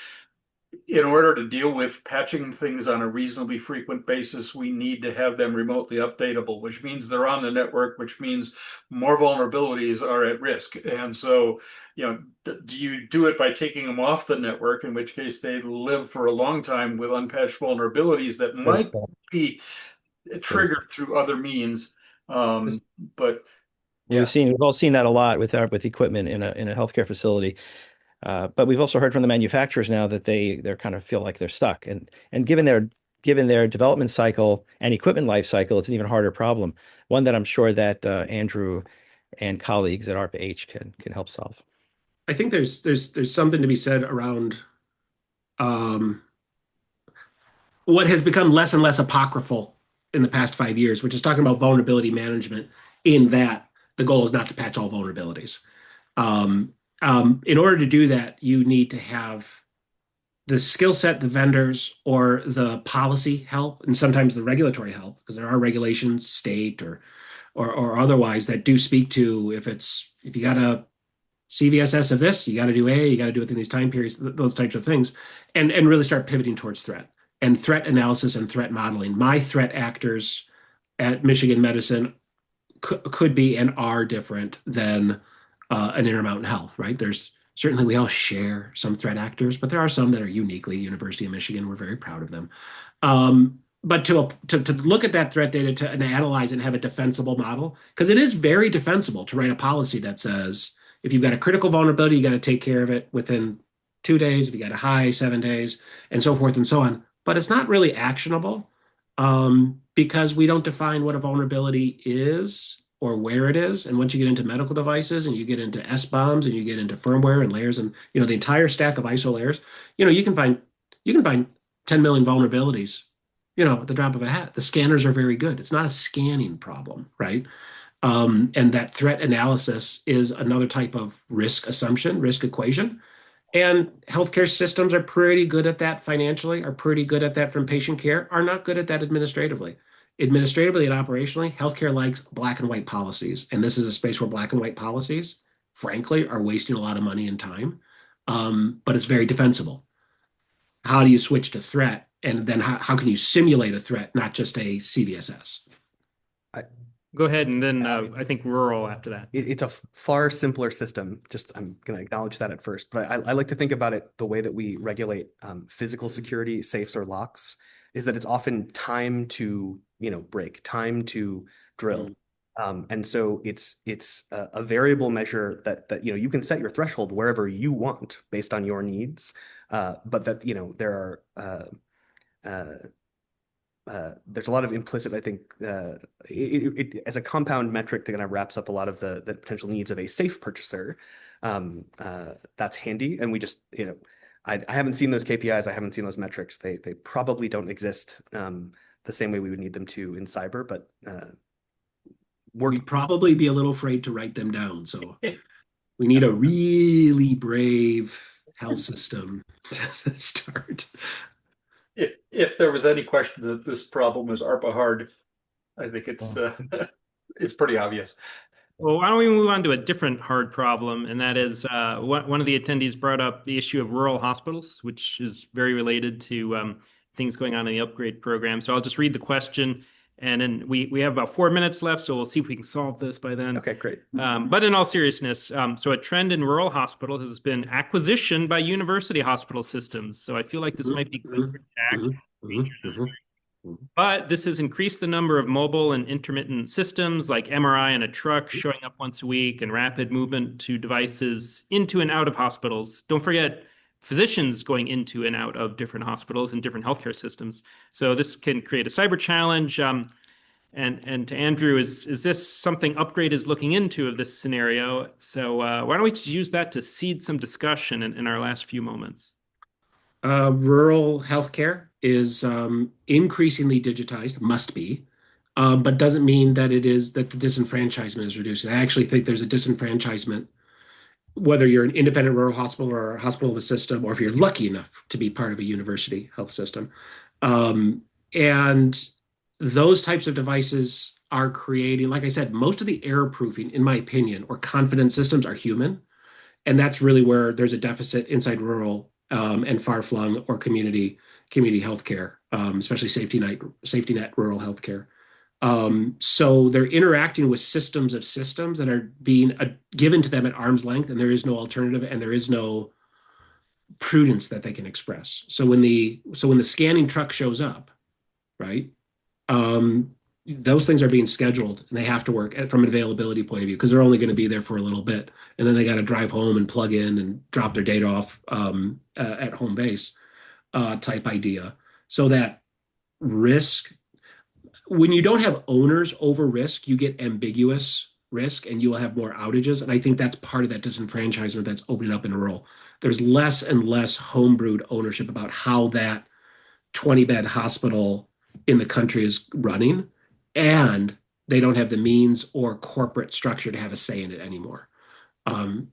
in order to deal with patching things on a reasonably frequent basis, we need to have them remotely updatable, which means they're on the network, which means more vulnerabilities are at risk. And so, do you do it by taking them off the network, in which case they live for a long time with unpatched vulnerabilities that might be triggered through other means? But we've all seen that a lot with equipment in a healthcare facility. But we've also heard from the manufacturers now that they're kind of feel like they're stuck, and given their development cycle and equipment life cycle, it's an even harder problem. One that I'm sure that Andrew and colleagues at ARPA-H can help solve. I think there's something to be said around what has become less and less apocryphal in the past 5 years, which is talking about vulnerability management. In that the goal is not to patch all vulnerabilities. In order to do that, you need to have the skill set, the vendors, or the policy help, and sometimes the regulatory help, because there are regulations, state or otherwise, that do speak to if you got a CVSS of this, you got to do A, you got to do it in these time periods, those types of things, and really start pivoting towards threat and threat analysis and threat modeling. My threat actors at Michigan Medicine could be and are different than an Intermountain Health, right? There's certainly, we all share some threat actors, but there are some that are uniquely University of Michigan. We're very proud of them. But to look at that threat data and analyze and have a defensible model, because it is very defensible to write a policy that says, if you've got a critical vulnerability, you got to take care of it within 2 days. If you got a high, 7 days, and so forth and so on. But it's not really actionable because we don't define what a vulnerability is or where it is. And once you get into medical devices and you get into SBOMs and you get into firmware and layers and the entire stack of ISO layers, you can find 10 million vulnerabilities, at the drop of a hat. The scanners are very good. It's not a scanning problem, right? And that threat analysis is another type of risk assumption, risk equation. And healthcare systems are pretty good at that financially, are pretty good at that from patient care, are not good at that administratively. Administratively and operationally, healthcare likes black and white policies. And this is a space where black and white policies, frankly, are wasting a lot of money and time. But it's very defensible. How do you switch to threat? And then how can you simulate a threat, not just a CVSS? Go ahead, and then I think rural after that. It's a far simpler system. I'm going to acknowledge that at first, but I like to think about it the way that we regulate physical security, safes or locks, is that it's often time to break, time to drill. And so it's a variable measure that you can set your threshold wherever you want based on your needs, but that there are there's a lot of implicit, I think, as a compound metric that kind of wraps up a lot of the potential needs of a safe purchaser. That's handy, and we just I haven't seen those KPIs, I haven't seen those metrics. They probably don't exist the same way we would need them to in cyber, but we'd probably be a little afraid to write them down. So we need a really brave health system to start. If there was any question that this problem is ARPA hard, I think it's pretty obvious. Well, why don't we move on to a different hard problem, and that is one of the attendees brought up the issue of rural hospitals, which is very related to things going on in the upgrade program. So I'll just read the question, and then we have about 4 minutes left, so we'll see if we can solve this by then. Okay, great. But in all seriousness, so a trend in rural hospitals has been acquisition by university hospital systems. So I feel like this might be good for Jack. But this has increased the number of mobile and intermittent systems like MRI in a truck showing up once a week and rapid movement to devices into and out of hospitals. Don't forget physicians going into and out of different hospitals and different healthcare systems. So this can create a cyber challenge. And to Andrew, is this something Upgrade is looking into of this scenario? So why don't we just use that to seed some discussion in our last few moments? Rural healthcare is increasingly digitized, must be, but doesn't mean that the disenfranchisement is reducing. I actually think there's a disenfranchisement, whether you're an independent rural hospital or a hospital of a system, or if you're lucky enough to be part of a university health system. And those types of devices are creating, like I said, most of the error proofing, in my opinion, or confidence systems are human. And that's really where there's a deficit inside rural and far-flung or community healthcare, especially safety net rural healthcare. So they're interacting with systems of systems that are being given to them at arm's length, and there is no alternative, and there is no prudence that they can express. So when the scanning truck shows up, right, those things are being scheduled, and they have to work from an availability point of view because they're only going to be there for a little bit, and then they got to drive home and plug in and drop their data off at home base type idea. So that risk, when you don't have owners over risk, you get ambiguous risk, and you will have more outages. And I think that's part of that disenfranchisement that's opening up in rural. There's less and less homebrewed ownership about how that 20-bed hospital in the country is running, and they don't have the means or corporate structure to have a say in it anymore.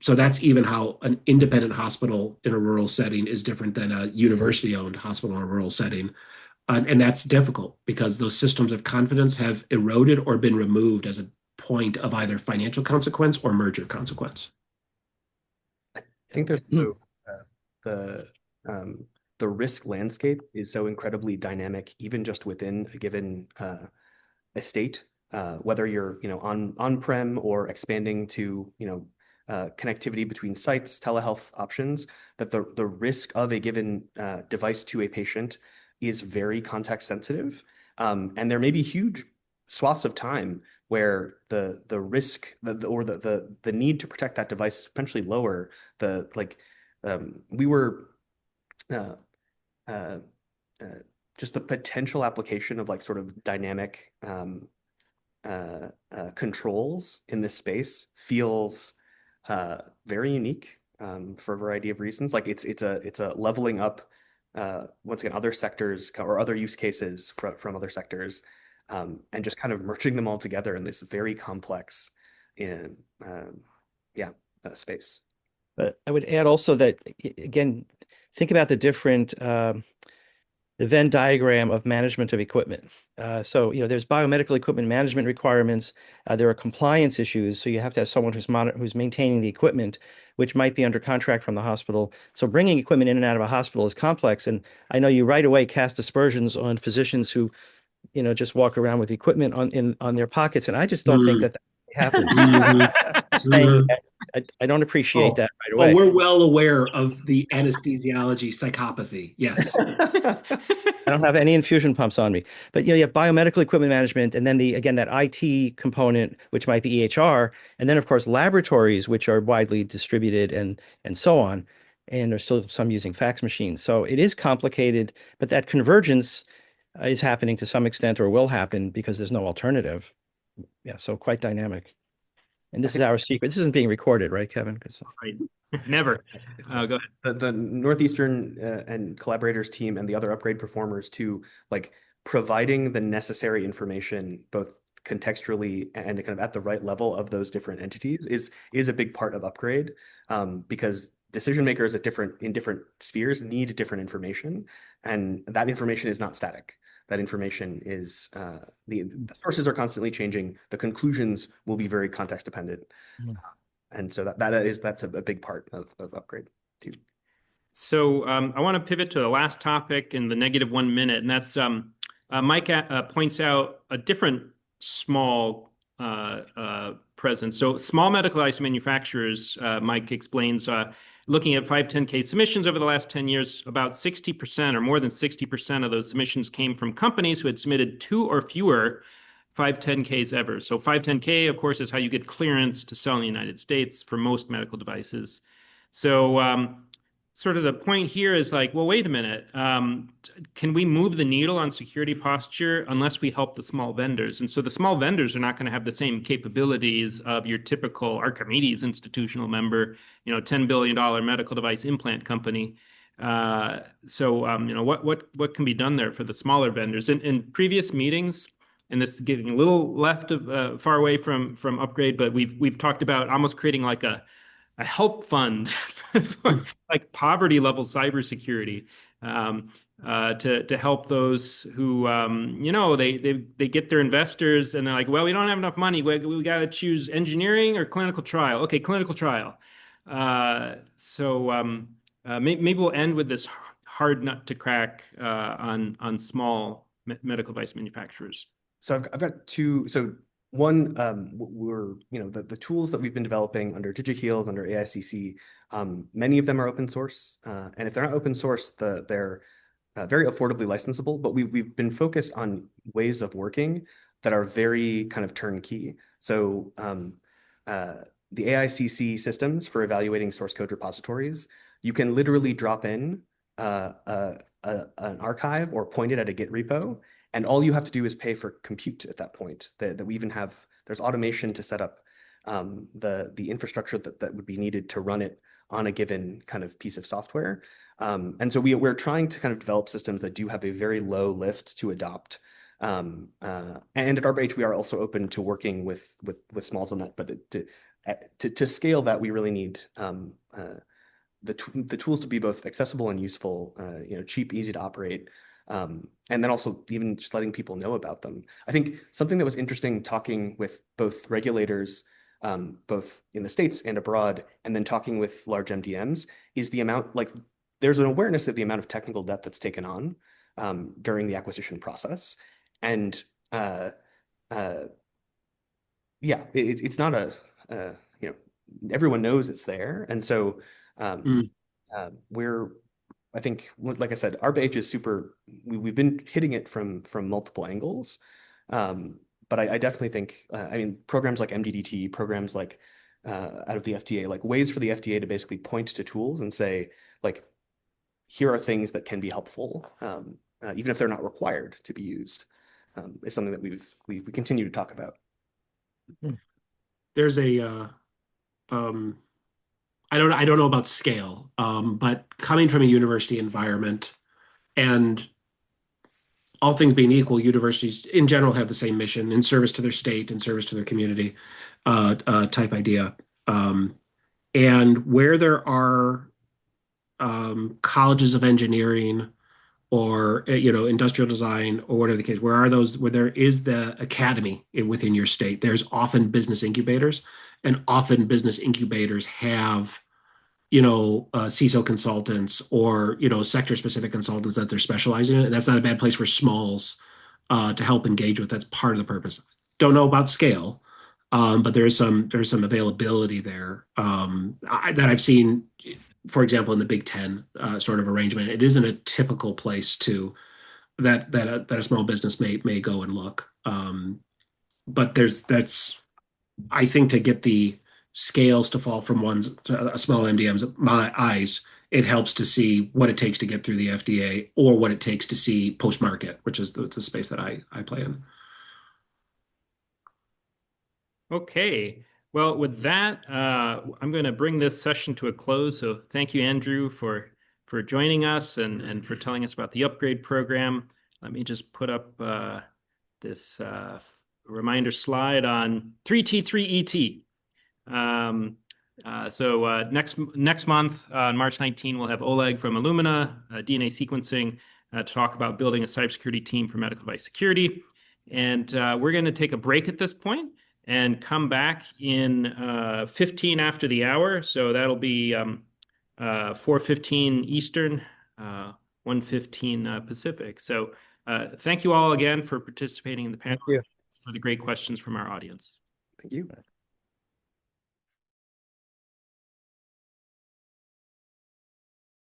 So that's even how an independent hospital in a rural setting is different than a university-owned hospital in a rural setting. And that's difficult because those systems of confidence have eroded or been removed as a point of either financial consequence or merger consequence. I think there's also the risk landscape is so incredibly dynamic, even just within a given estate, whether you're on-prem or expanding to connectivity between sites, telehealth options, that the risk of a given device to a patient is very context sensitive, and there may be huge swaths of time where the risk or the need to protect that device is potentially lower. Just the potential application of sort of dynamic controls in this space feels very unique for a variety of reasons. It's a leveling up once again other sectors or other use cases from other sectors, and just kind of merging them all together in this very complex space. But I would add also that, again, think about the different the Venn diagram of management of equipment. So there's biomedical equipment management requirements. There are compliance issues. So you have to have someone who's maintaining the equipment, which might be under contract from the hospital. So bringing equipment in and out of a hospital is complex. And I know you right away cast aspersions on physicians who just walk around with equipment on their pockets, and I just don't think that happens. I don't appreciate that right away. Oh, we're well aware of the anesthesiology psychopathy. Yes. I don't have any infusion pumps on me, but you have biomedical equipment management, and then that IT component, which might be EHR, and then of course laboratories, which are widely distributed and so on. And there's still some using fax machines. So it is complicated, but that convergence is happening to some extent, or will happen, because there's no alternative. Yeah, so quite dynamic. And this is our secret. This isn't being recorded, right, Kevin? Right. Never. Go ahead. The Northeastern and collaborators team and the other upgrade performers to providing the necessary information, both contextually and kind of at the right level of those different entities, is a big part of upgrade, because decision makers in different spheres need different information, and that information is not static. That information is the sources are constantly changing. The conclusions will be very context dependent, and so that's a big part of upgrade too. So I want to pivot to the last topic in the -1 minute, and that's Mike points out a different small presence. So small medical device manufacturers, Mike explains, looking at 510(k) submissions over the last 10 years, about 60% or more than 60% of those submissions came from companies who had submitted 2 or fewer 510(k)s ever. So 510(k), of course, is how you get clearance to sell in the United States for most medical devices. So sort of the point here is like, well, wait a minute. Can we move the needle on security posture unless we help the small vendors? And so the small vendors are not going to have the same capabilities of your typical Archimedes institutional member, $10 billion medical device implant company. What can be done there for the smaller vendors? In previous meetings, and this is getting a little far away from upgrade, but we've talked about almost creating like a help fund for like poverty level cybersecurity to help those who they get their investors and they're like, well, we don't have enough money. We got to choose engineering or clinical trial. Okay, clinical trial. Maybe we'll end with this hard nut to crack on small medical device manufacturers. So I've got two. So one, we're, the tools that we've been developing under DigiHeals, under AICC, many of them are open source. And if they're not open source, they're very affordably licensable, but we've been focused on ways of working that are very kind of turnkey. So the AICC systems for evaluating source code repositories, you can literally drop in an archive or point it at a Git repo, and all you have to do is pay for compute at that point. That we even have, there's automation to set up the infrastructure that would be needed to run it on a given kind of piece of software. And so we're trying to kind of develop systems that do have a very low lift to adopt. And at ARPA-H, we are also open to working with smalls on that, but to scale that, we really need the tools to be both accessible and useful, cheap, easy to operate. And then also even just letting people know about them. I think something that was interesting talking with both regulators, both in the States and abroad, and then talking with large MDMs is the amount, like there's an awareness of the amount of technical debt that's taken on during the acquisition process. And it's not everyone knows it's there. And so I think, like I said, ARPA-H is super, we've been hitting it from multiple angles. But I definitely think, programs like MDDT, programs like out of the FDA, like ways for the FDA to basically point to tools and say, like, here are things that can be helpful, even if they're not required to be used, is something that we continue to talk about. There's a I don't know about scale, but coming from a university environment, and all things being equal, universities in general have the same mission: in service to their state, in service to their community, type idea. And where there are colleges of engineering or industrial design or whatever the case, where there is the academy within your state, there's often business incubators, and often business incubators have CISO consultants or sector specific consultants that they're specializing in, and that's not a bad place for smalls to help engage with. That's part of the purpose. Don't know about scale, but there's some availability there that I've seen. For example, in the Big Ten sort of arrangement, it isn't a typical place that a small business may go and look. But that's I think to get the scales to fall from a small MDM's my eyes, it helps to see what it takes to get through the FDA or what it takes to see post-market, which is the space that I play in. Okay. Well, with that, I'm going to bring this session to a close. So thank you, Andrew, for joining us and for telling us about the upgrade program. Let me just put up this reminder slide on 3T3ET. Next month, on March 19, we'll have Oleg from Illumina, DNA sequencing, to talk about building a cybersecurity team for medical device security. And we're going to take a break at this point and come back in 15 after the hour. So that'll be 4:15 Eastern, 1:15 Pacific. So thank you all again for participating in the panel, Thank you. for the great questions from our audience. Thank you.